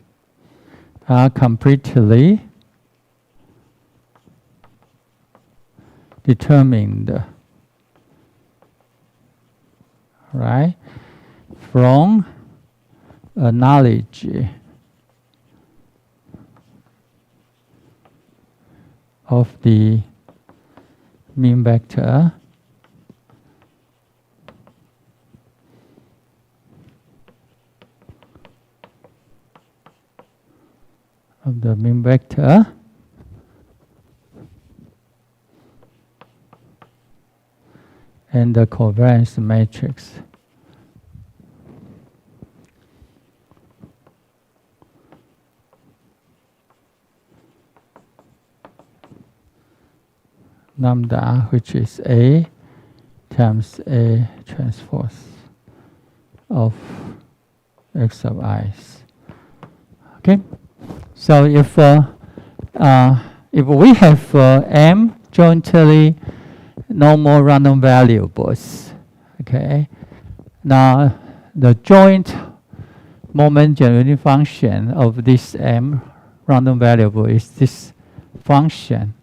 are completely determined, right, from a knowledge of the mean vector and the covariance matrix. Lambda, which is A times A transpose of x sub i's. Okay, so if we have m jointly normal random variables, okay, now the joint moment generating function of this m random variable is this function,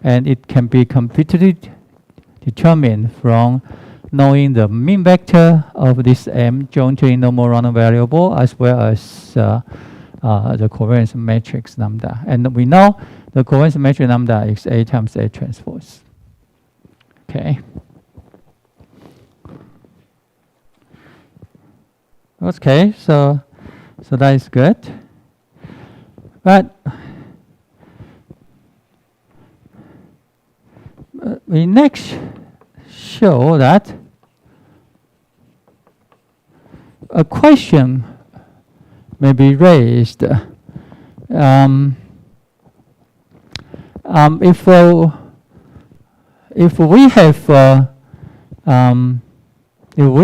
and it can be completely determined from knowing the mean vector of this m jointly normal random variable as well as the covariance matrix lambda. And we know the covariance matrix lambda is A times A transpose. Okay. Okay, so that is good. But we next show that a question may be raised. If we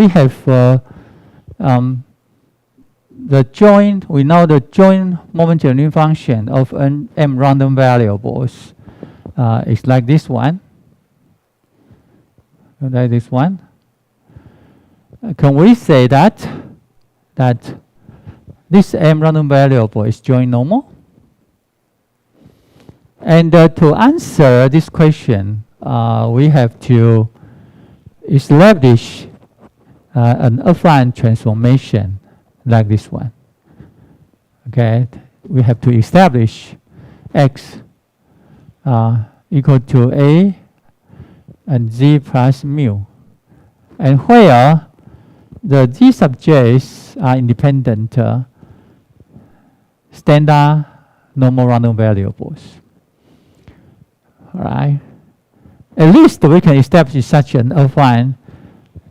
have the joint, we know the joint moment generating function of n m random variables is like this one. Like this one. can we say that this m random variable is joint normal? And to answer this question, we have to establish an affine transformation like this one. Okay, we have to establish x equal to a and z plus mu, and where the z sub j's are independent standard normal random variables. All right. At least we can establish such an affine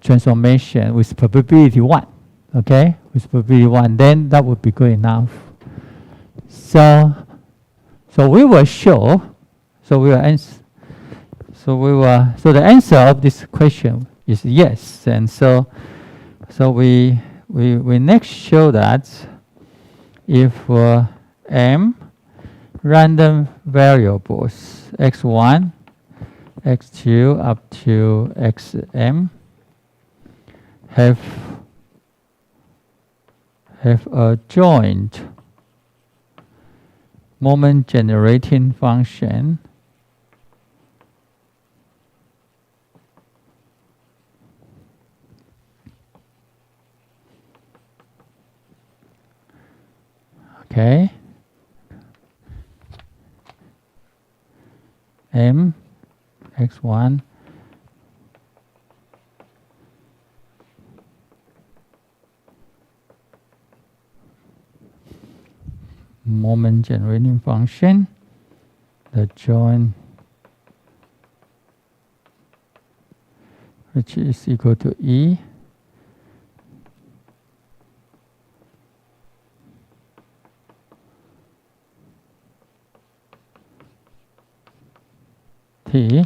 transformation with probability 1. Okay, with probability 1, then that would be good enough. So we will show. So we will answer. So the answer of this question is yes. And so we next show that if m random variables x1, x2 up to xm have a joint moment generating function, okay, m x1 moment generating function, the joint which is equal to E T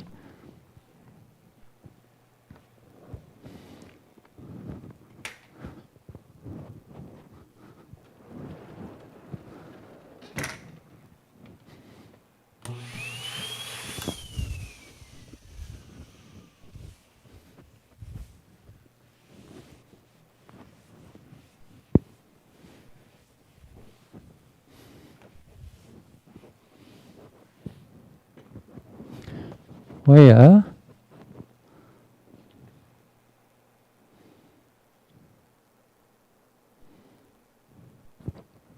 where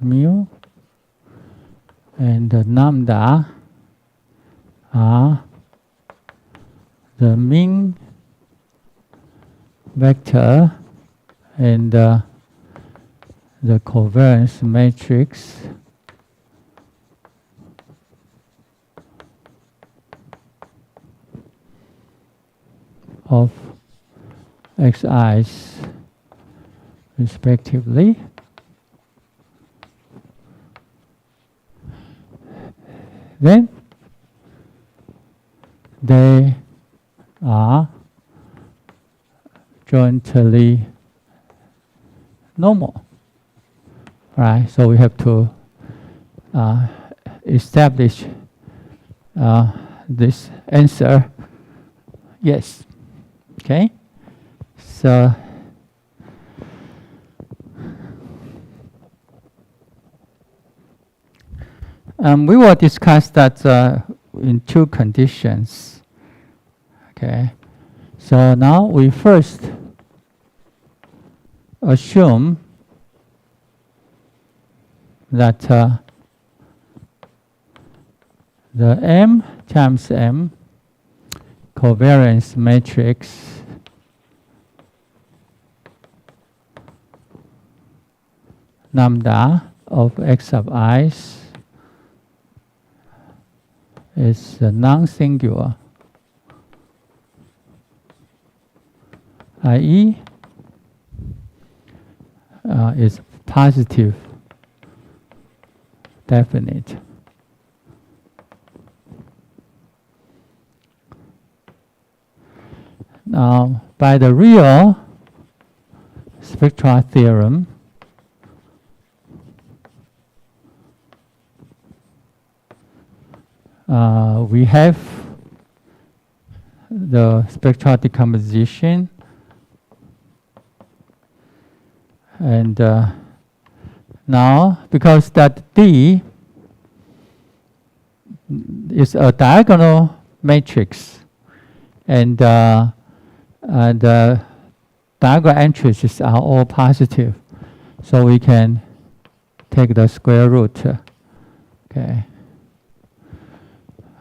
mu and the lambda are the mean vector and the covariance matrix of xi's respectively. Then they are jointly normal, right? So we have to establish this answer. Yes. Okay. So we will discuss that in two conditions. Okay. So now we first assume that the m times m covariance matrix lambda of x sub i's is non-singular, i.e. Is positive definite. Now, by the real spectral theorem, we have the spectral decomposition And now, because that D is a diagonal matrix, and the diagonal entries are all positive, so we can take the square root. Okay,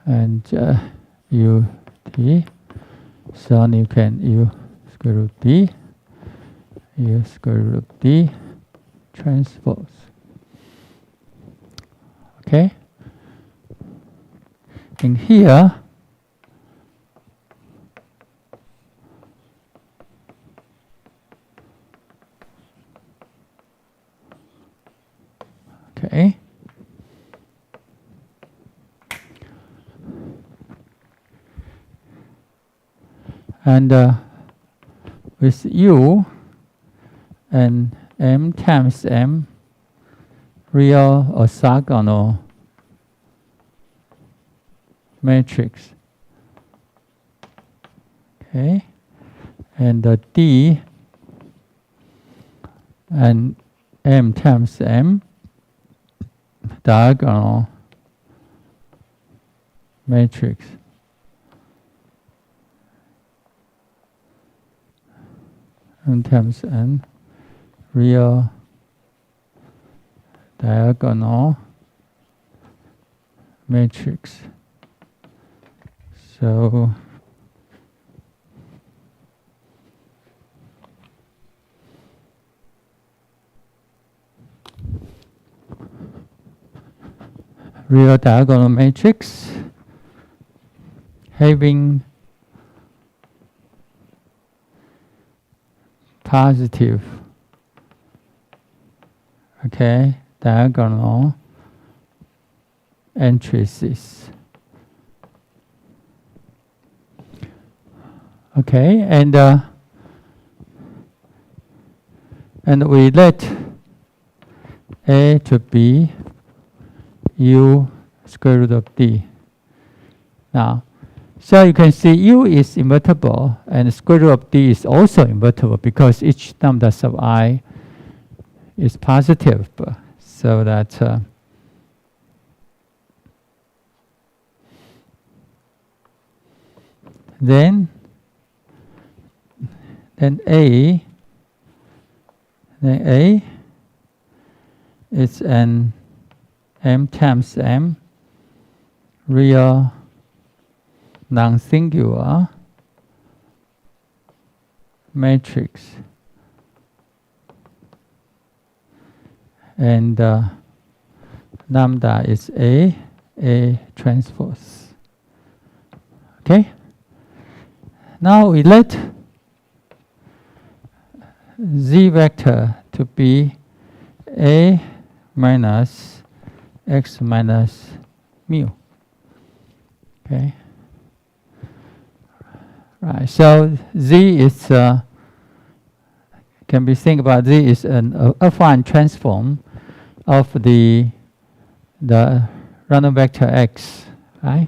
and U D. So you can U square root D, U square root D transpose. Okay. In here, okay. And with U and M times M, real orthogonal matrix. Okay, and the D and M times M, diagonal matrix. M times N, real diagonal matrix. So real diagonal matrix having positive, okay, diagonal entries. Okay, and we let A to be U square root of D. Now, so you can see U is invertible and square root of D is also invertible because each lambda sub I is positive. So that then A is an M times M real non-singular matrix, and lambda is A transpose. Okay. Now we let Z vector to be A minus X minus mu. Okay. Right. So Z is can be think about Z is an affine transform of the random vector X, right?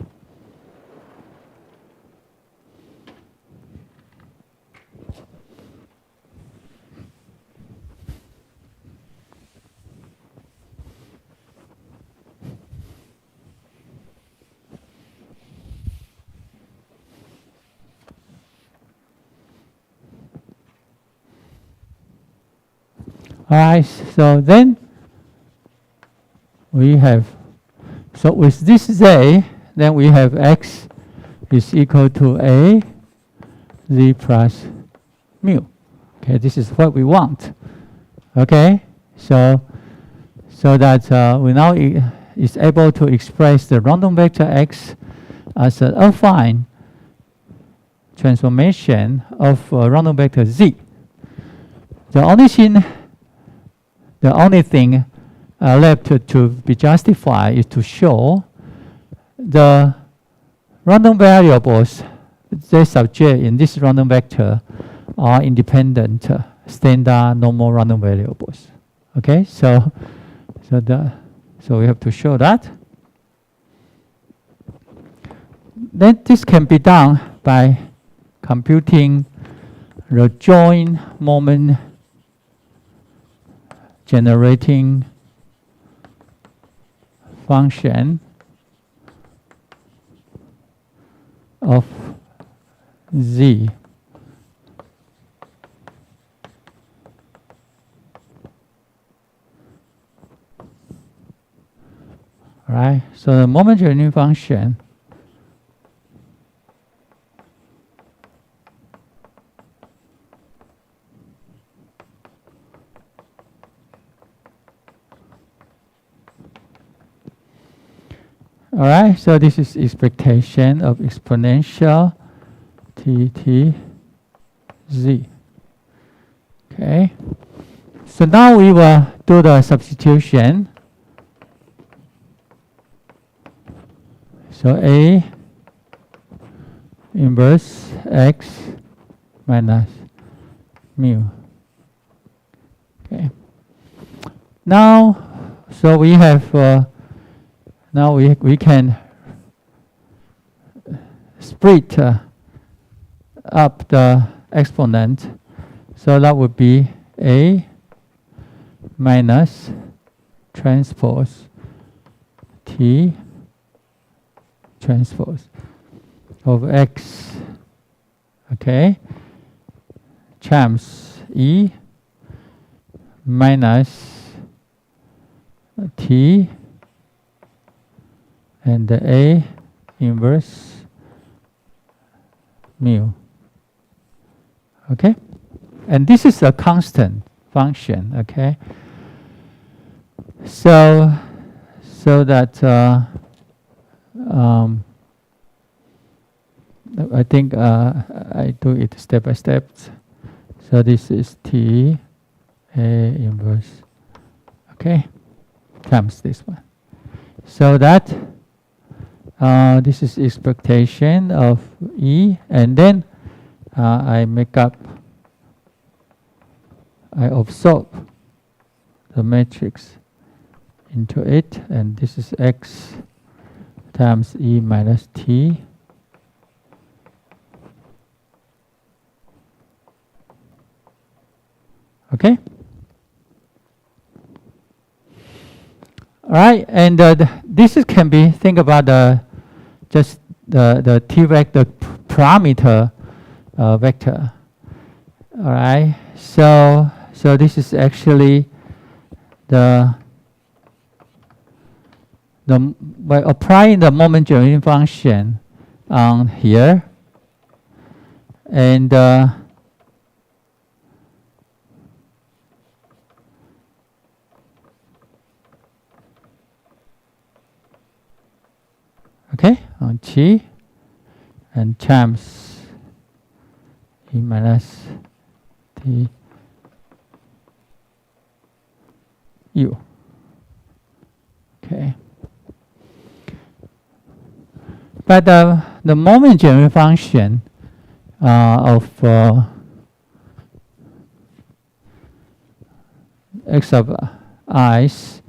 All right, so then we have, so with this Z, then we have X is equal to A Z plus mu. Okay, this is what we want. Okay, so that we now is able to express the random vector X as an affine transformation of random vector Z. The only thing left to be justified is to show the random variables they subject in this random vector are independent standard normal random variables. Okay, so we have to show that. Then this can be done by computing the joint moment generating function of z. All right, so the moment generating function all right, so this is expectation of exponential t z. Okay, so now we will do the substitution. So A inverse x minus mu. Okay. Now, so we have now we can split up the exponent. So that would be A minus transpose T transpose of x, okay, times E minus T and the A inverse mu. Okay, and this is a constant function. Okay, so that I think I do it step by step. So this is T A inverse, okay, times this one. So that this is expectation of E, and then I absorb the matrix into it, and this is x times E minus T. Okay. All right, and this can be think about just the T vector parameter vector. All right, so this is actually by applying the moment generating function on here, and okay, on T and times E minus T U. Okay. But the moment generating function of x of i's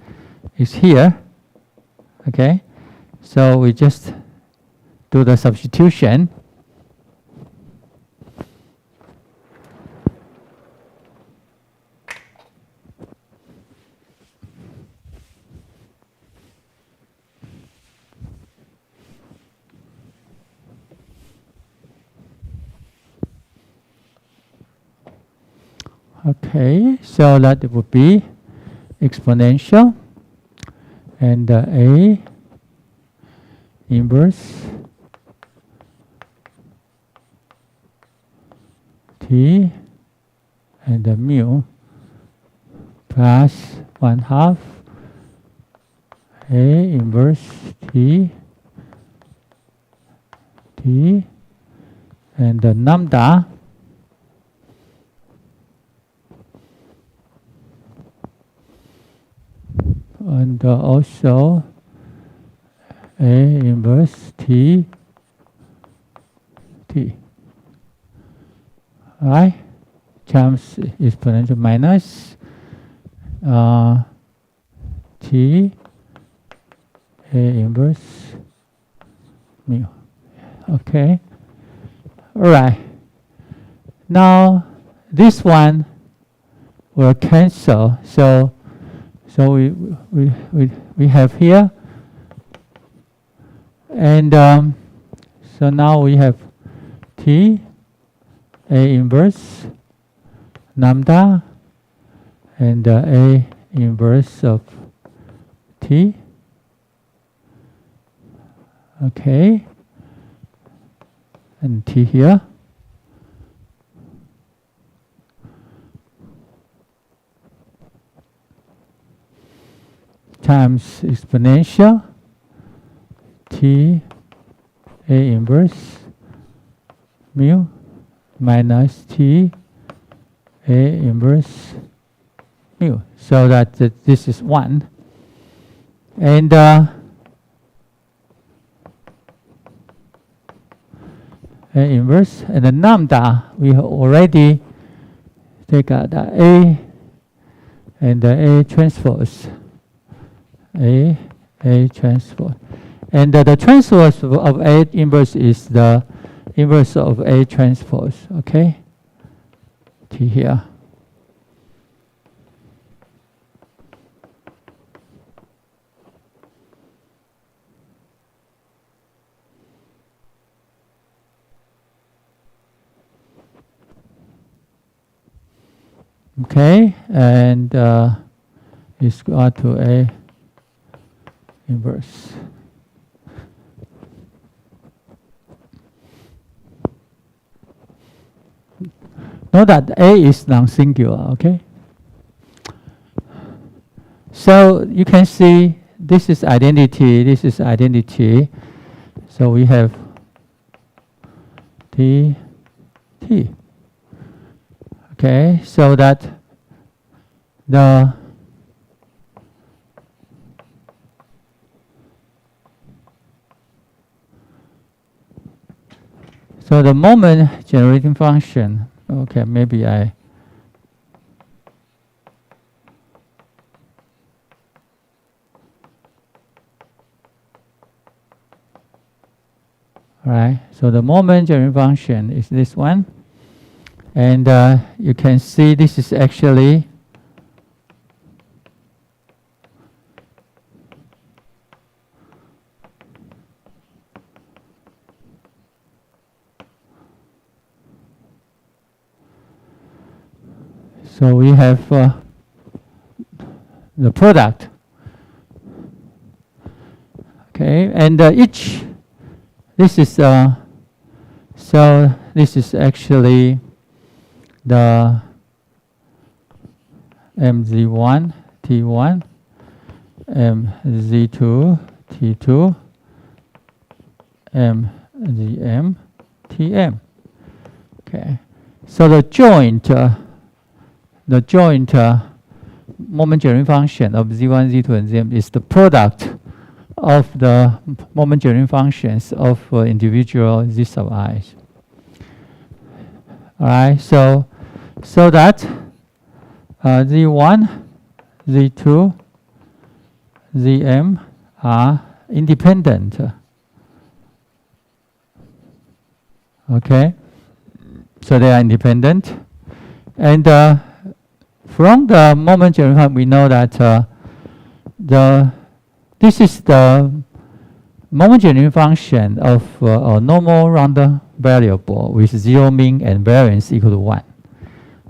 is here. Okay. So we just do the substitution. Okay, so that would be exponential, and A inverse T and the mu plus 1/2 A inverse T and the lambda and also A inverse T. Right? Times exponential minus T A inverse mu. Okay. All right. Now this one will cancel. So So we have here, and so now we have T, A inverse, lambda, and A inverse of T. Okay, and T here. Times exponential T A inverse mu minus T A inverse mu. So that this is 1. And A inverse, and the lambda, we already take out the A and the A transpose. A transpose. And the transpose of A inverse is the inverse of A transpose, okay? T here. Okay, and is equal to A inverse. Note that A is non-singular, okay? So you can see this is identity, this is identity. So we have T, T. Okay, so that the moment generating function, okay, maybe all right, so the moment generating function is this one. And you can see this is actually so we have the product. Okay, and this is so this is actually the MZ1 T1, MZ2 T2, MZM TM. Okay, so the joint moment generating function of Z1, Z2, and Zm is the product of the moment generating functions of individual Z sub i's. All right, so that Z1, Z2, Zm are independent. Okay, so they are independent, and from the moment generating, we know that this is the moment generating function of a normal random variable with zero mean and variance equal to 1.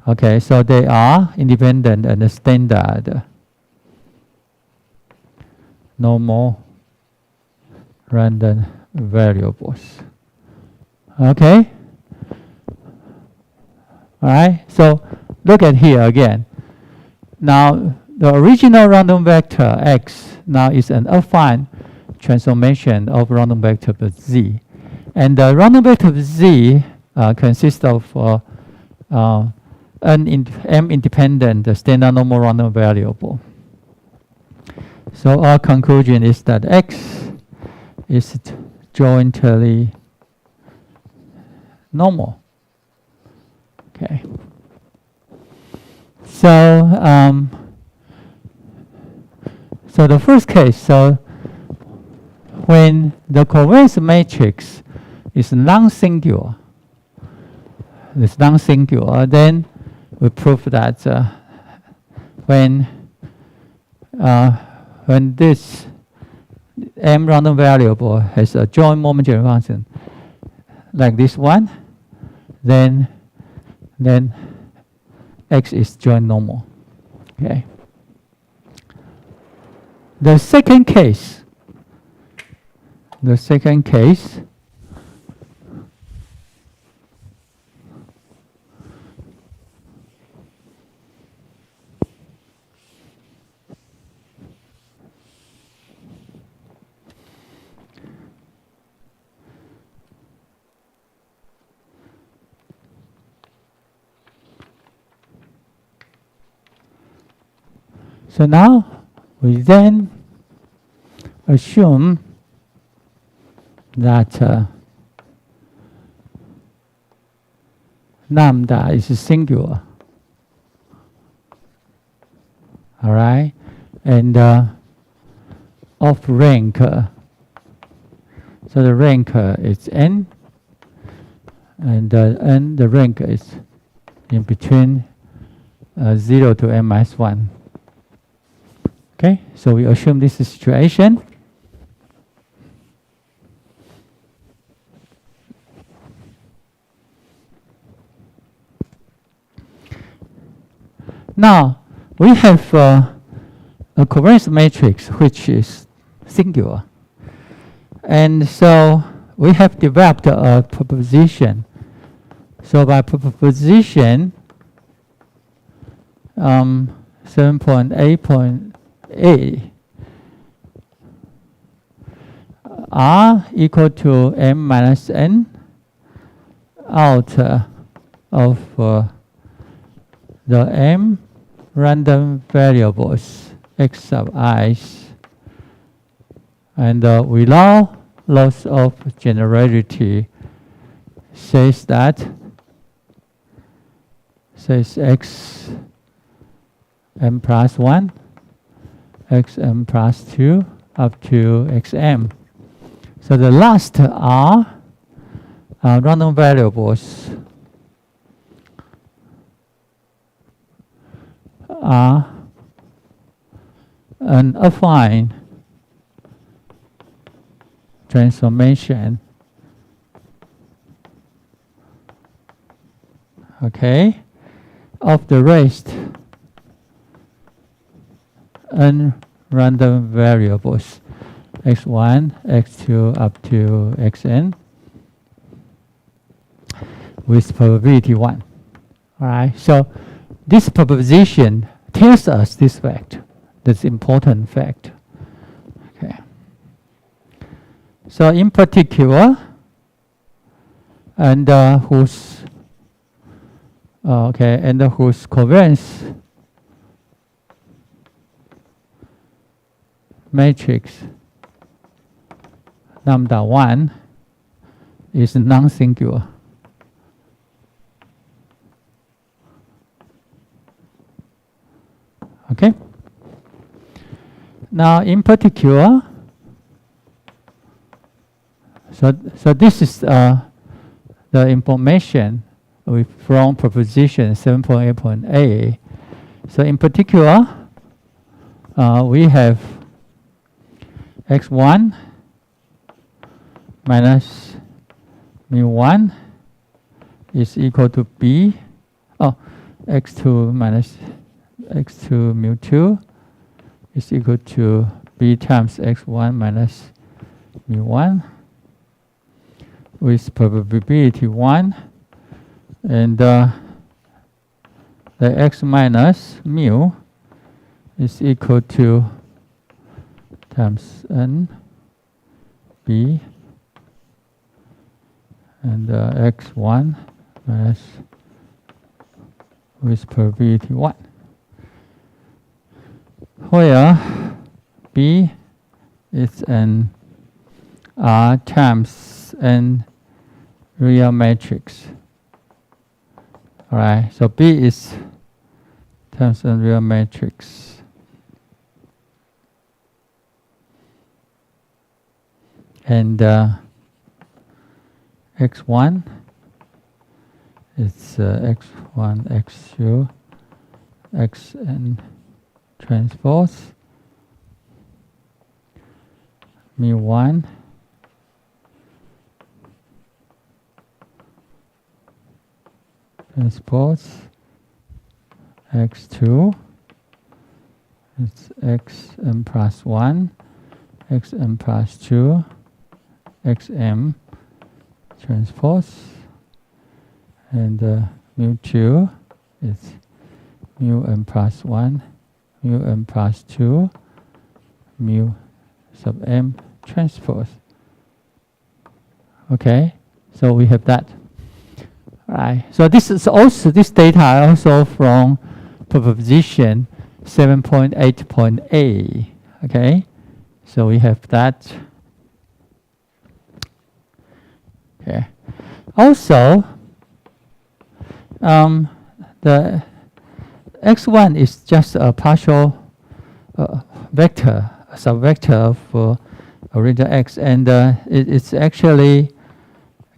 Okay, so they are independent and standard normal random variables. Okay. All right, so look at here again. Now, the original random vector x now is an affine transformation of random vector z. And the random vector z consists of m independent standard normal random variable. So our conclusion is that x is jointly normal. Okay. So so the first case, so when the covariance matrix is non-singular, then we prove that when when this m random variable has a joint momentary function like this one, then x is joint normal. Okay. The second case. So now we then assume that lambda is singular. All right, and of rank. So the rank is n, and the rank is in between 0 to n minus 1. Okay, so we assume this is situation. Now, we have a covariance matrix which is singular. And so we have developed a proposition. So by proposition 7.8.a, R equal to m minus n out of the m random variables x sub i's, and without loss of generality says x m plus 1, x m plus 2 up to xm. So the last are random variables are an affine transformation, okay, of the rest n random variables x1, x2 up to xn with probability 1. All right, so this proposition tells us this fact, this important fact. Okay. So in particular, and whose covariance matrix lambda 1 is non-singular. Okay. Now, in particular, so this is the information from proposition 7.8.a. So in particular, we have x1 minus mu1 is equal to b. X2 minus x2 mu2 is equal to b times x1 minus mu1 with probability 1, and the x minus mu is equal to times n b, and x1 minus with probability 1, where b is an R times n real matrix. All right, so B is times n real matrix. And x1 is x1, x2, xn transpose mu1 transpose x2, it's xm plus 1, xm plus 2, xm transpose, and mu2 is mu m plus 1, mu m plus 2, mu sub m transpose. Okay, so we have that. Right. So this data are also from proposition 7.8.a. Okay, so we have that. Okay. Also, the x1 is just a partial vector, a subvector of original x, and it's actually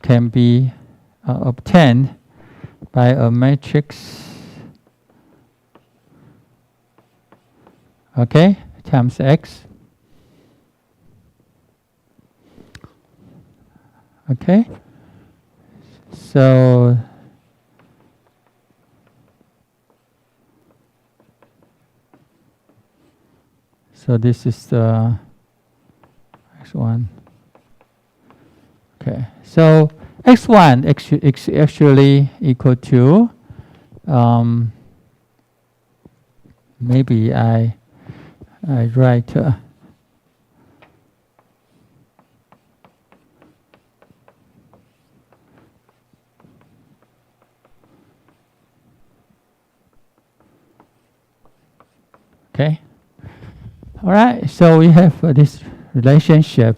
can be obtained by a matrix, okay, times x. Okay, so this is the x1. Okay, so x1 actually equal to, maybe I write okay. All right, so we have this relationship.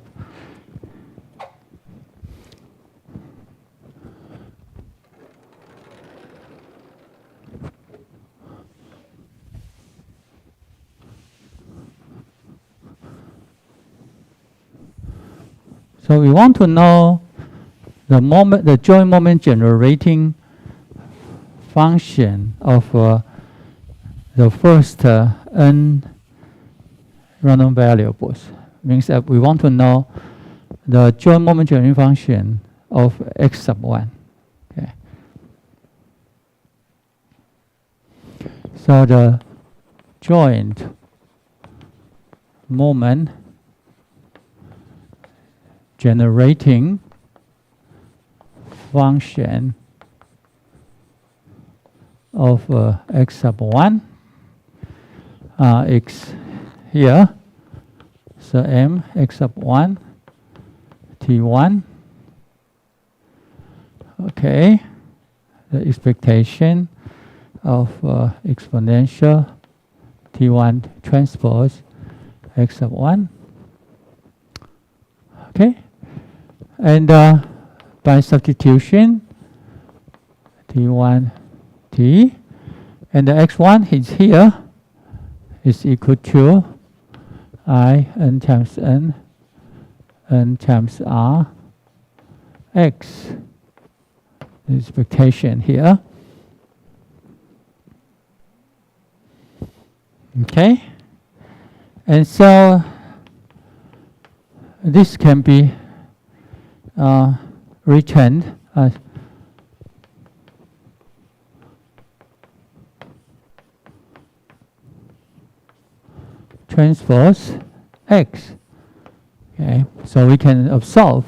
So we want to know the joint moment generating function of the first n random variables. Means that we want to know the joint moment generating function of x sub 1. Okay. So the joint moment generating function of x sub 1, x here, so m x sub 1 t1. Okay, the expectation of exponential t1 transpose x sub 1. Okay, and by substitution, t1 t, and the x1 is here, is equal to I n times n times r x. The expectation here. Okay, and so this can be returned as transpose x. Okay, so we can absorb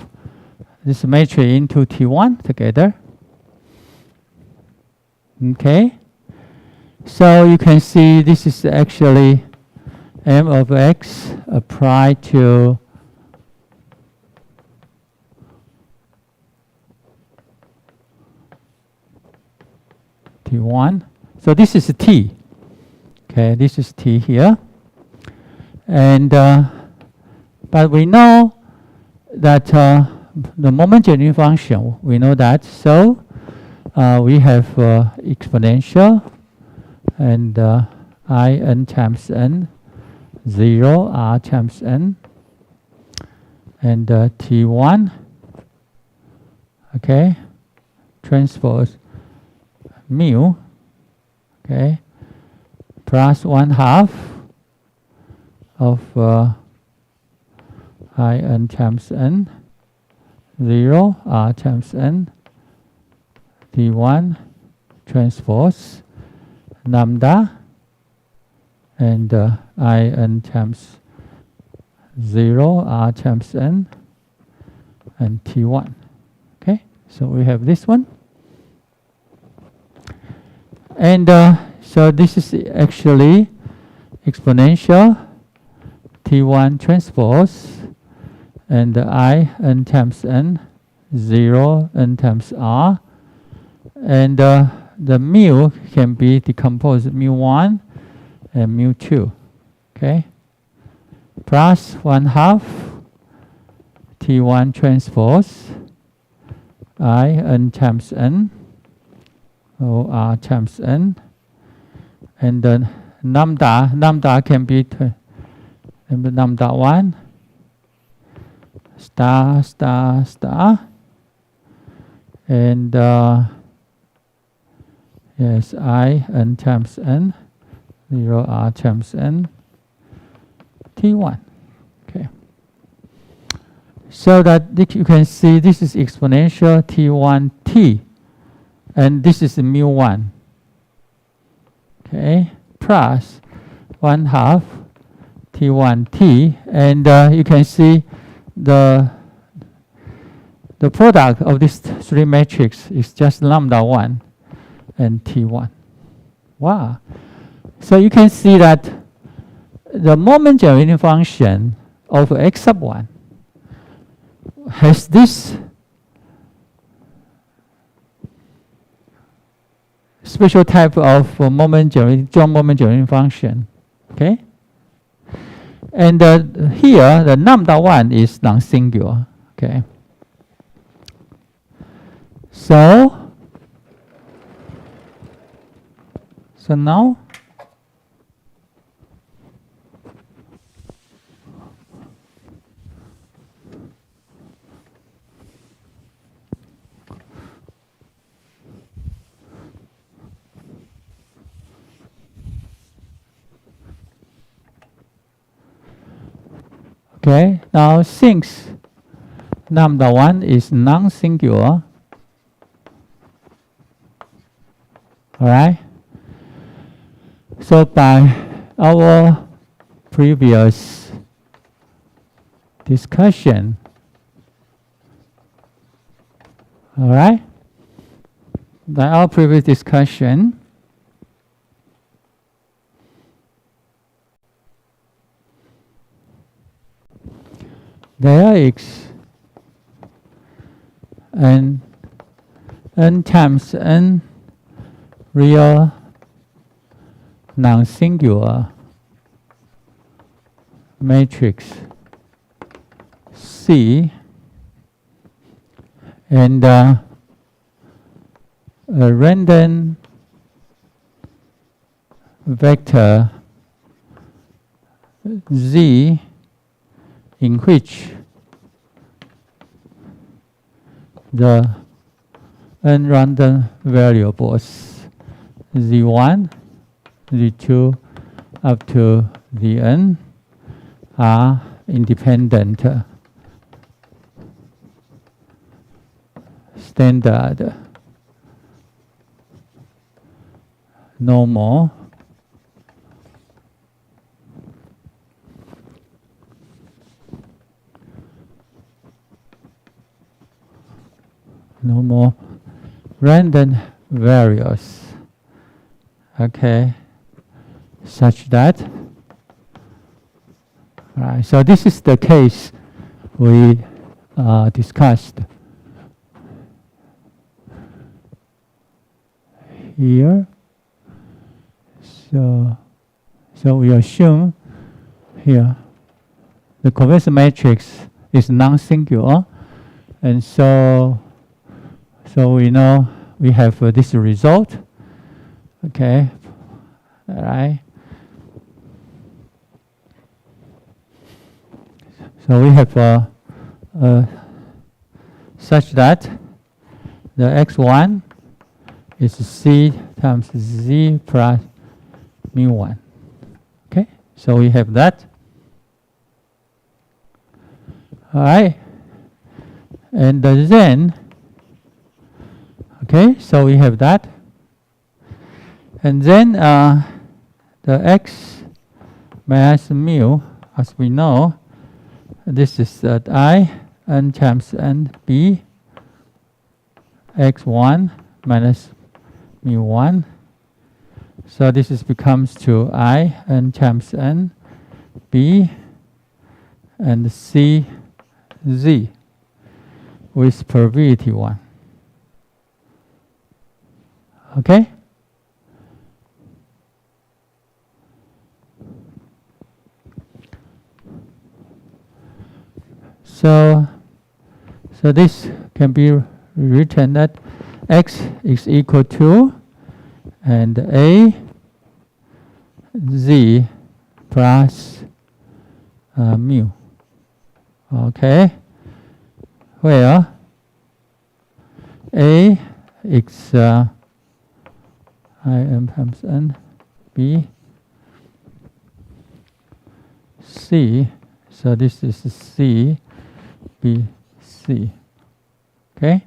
this matrix into T1 together. Okay, so you can see this is actually m of x applied to T1. So this is T. Okay, this is T here. And but we know that the moment generating function, we know that. So we have exponential and I n times n, 0 r times n, and T1, okay, transpose mu, okay, plus 1/2 of In times n, 0 r times n, T1 transpose lambda, and in times 0 r times n, and T1. Okay, so we have this one. And so this is actually exponential T1 transpose, and n times n, 0 n times r, and the mu can be decomposed mu1 and mu2. Okay, plus 1/2 T1 transpose n times n, r times n, and then lambda can be lambda 1 star star star, and yes, n times n, 0 r times n, T1. Okay, so that you can see this is exponential T1t, and this is mu1. Okay, plus 1/2 T1t, and you can see the product of these three matrices is just lambda 1 and T1. Wow. So you can see that the moment generating function of x sub 1 has this special type of joint moment generating function. Okay? And here, the lambda 1 is non-singular. Okay? So now, okay, now since lambda 1 is non-singular, all right, so by our previous discussion, all right, by our previous discussion, there is n times n real non-singular matrix C, and a random vector Z in which the n random variables Z1, Z2 up to the n are independent standard normal random variables, okay, such that, right, so this is the case we discussed here. So we assume here the convection matrix is non-singular, and so we know we have this result. Okay, all right. So we have such that the x1 is C times Z plus mu1. Okay, so we have that. All right. And then, okay, so we have that. And then the x minus mu, as we know, this is I n times n b x1 minus mu1. So this is becomes to I n times n b and c z with probability 1. Okay? So this can be written that x is equal to and a z plus mu. Okay, where a is I m times n, b c. So this is c b c. Okay,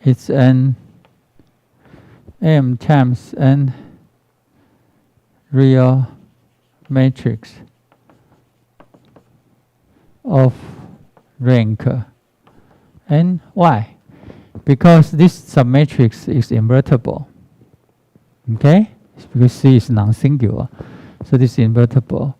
it's an m times n real matrix of rank n. Why? Because this submatrix is invertible. Okay, it's because C is non-singular, so this is invertible.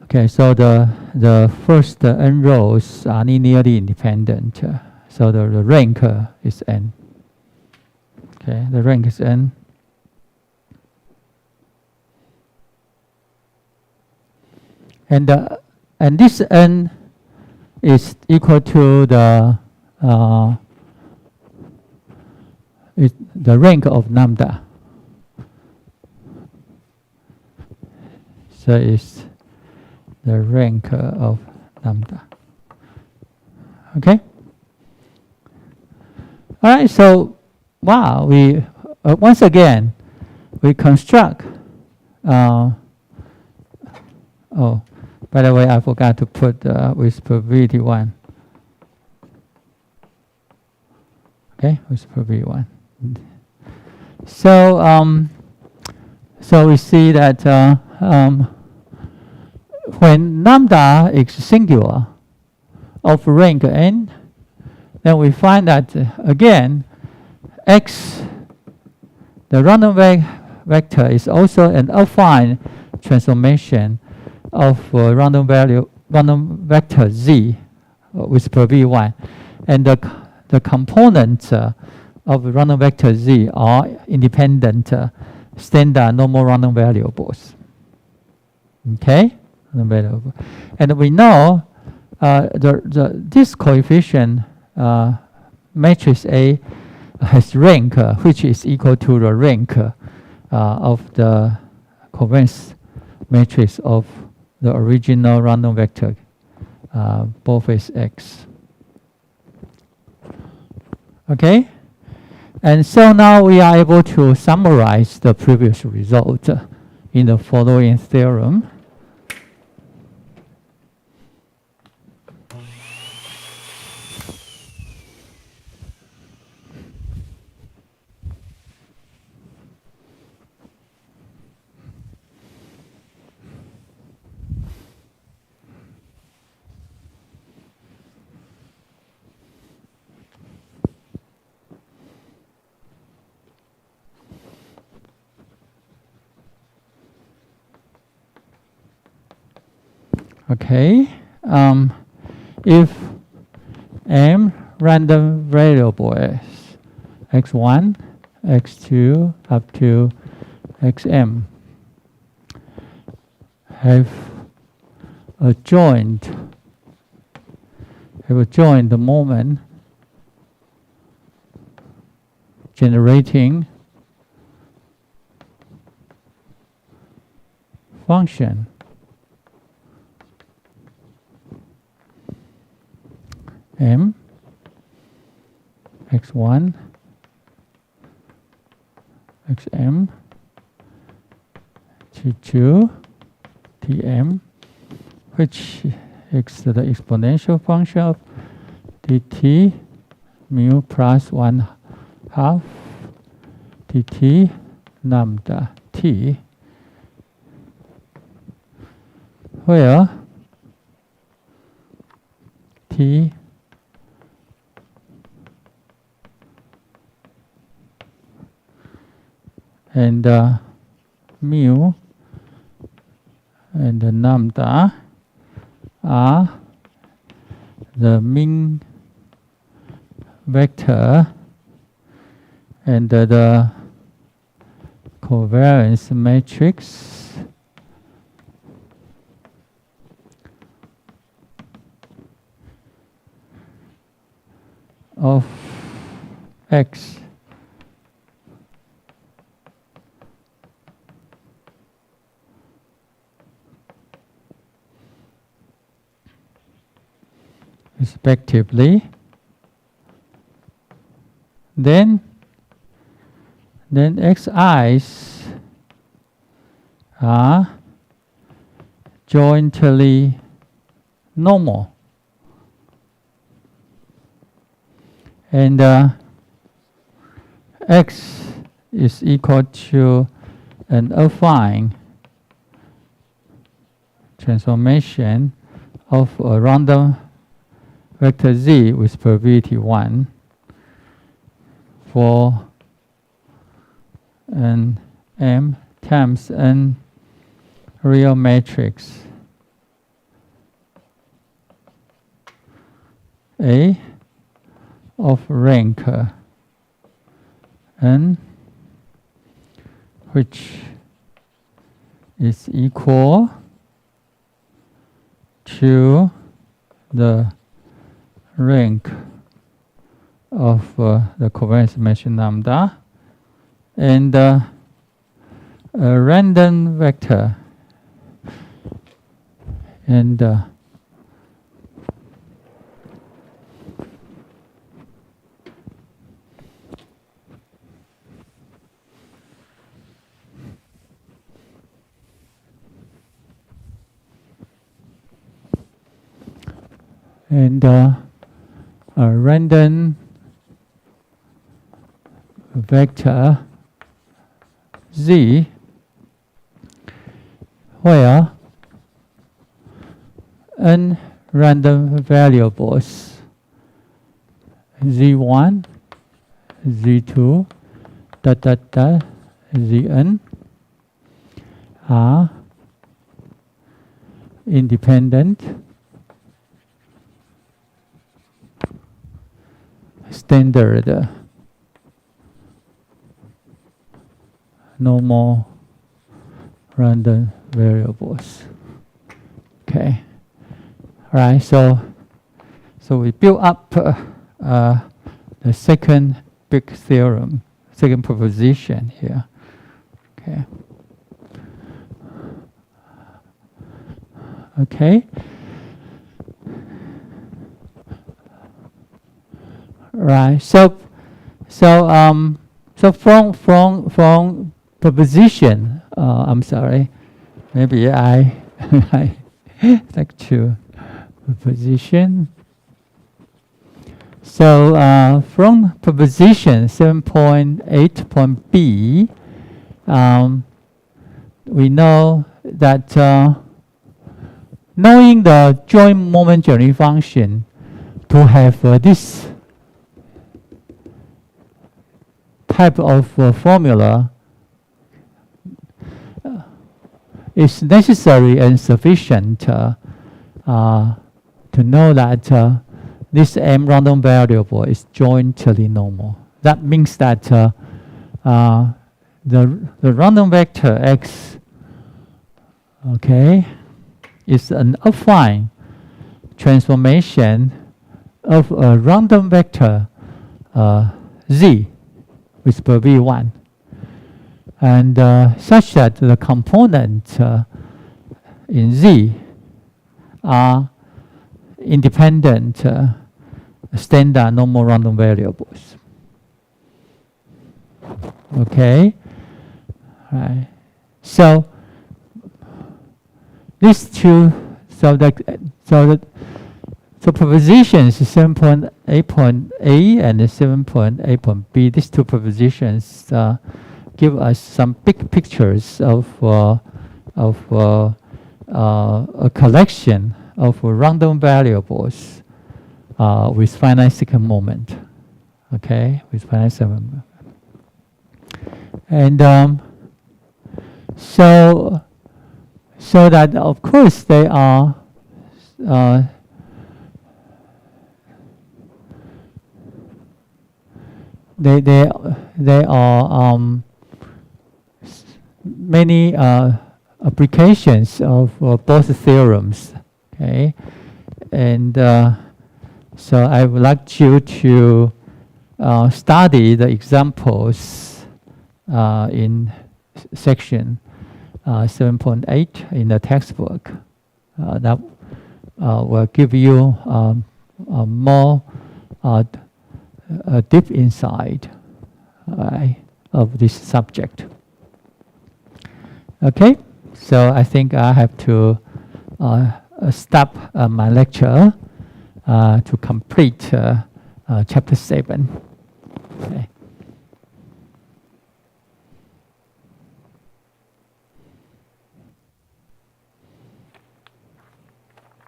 Okay, so the first n rows are linearly independent. So the rank is n. Okay, the rank is n. And this n is equal to the rank of lambda. So it's the rank of lambda. Okay. All right. So wow, we once again we construct. Oh, by the way, I forgot to put with probability 1. Okay, with probability 1. So so we see that when lambda is singular of rank n, then we find that again x, the random vector, is also an affine transformation of random vector z with probability 1, and the components of random vector z are independent standard normal random variables. Okay, and we know this coefficient matrix A has rank which is equal to the rank of the covariance matrix of the original random vector, both is x. Okay, and so now we are able to summarize the previous result in the following theorem. Okay, if m random variables x1, x2 up to xm have a joint moment generating function m x1 xm t2 tm which is the exponential function of dt mu plus 1/2 dt lambda t, where t and mu and the lambda are the mean vector and the covariance matrix of X. Respectively, then xi's are jointly normal, and x is equal to an affine transformation of a random vector z with probability 1 for an m times n real matrix A of rank n, which is equal to the rank of the covariance matrix lambda, and a random vector, and a random vector z, where n random variables z1, z2, zn are independent standard normal random variables. Okay, all right. So we build up the second big theorem, second proposition here. Okay. Okay. Right. So from proposition, I'm sorry, maybe I like to proposition. So from proposition 7.8.b, we know that knowing the joint moment journey function to have this type of formula is necessary and sufficient to know that this m random variable is jointly normal. That means that the random vector x, okay, is an affine transformation of a random vector z with probability 1, and such that the components in z are independent standard normal random variables. Okay, right. So these two So propositions 7.8.A and 7.8.B, these two propositions give us some big pictures of a collection of random variables with finite second moment. Okay, with finite second moment. And so that of course they are there are many applications of both theorems. Okay, and so I would like you to study the examples in section 7.8 in the textbook. That will give you a more deep insight of this subject. Okay, so I think I have to stop my lecture to complete chapter 7.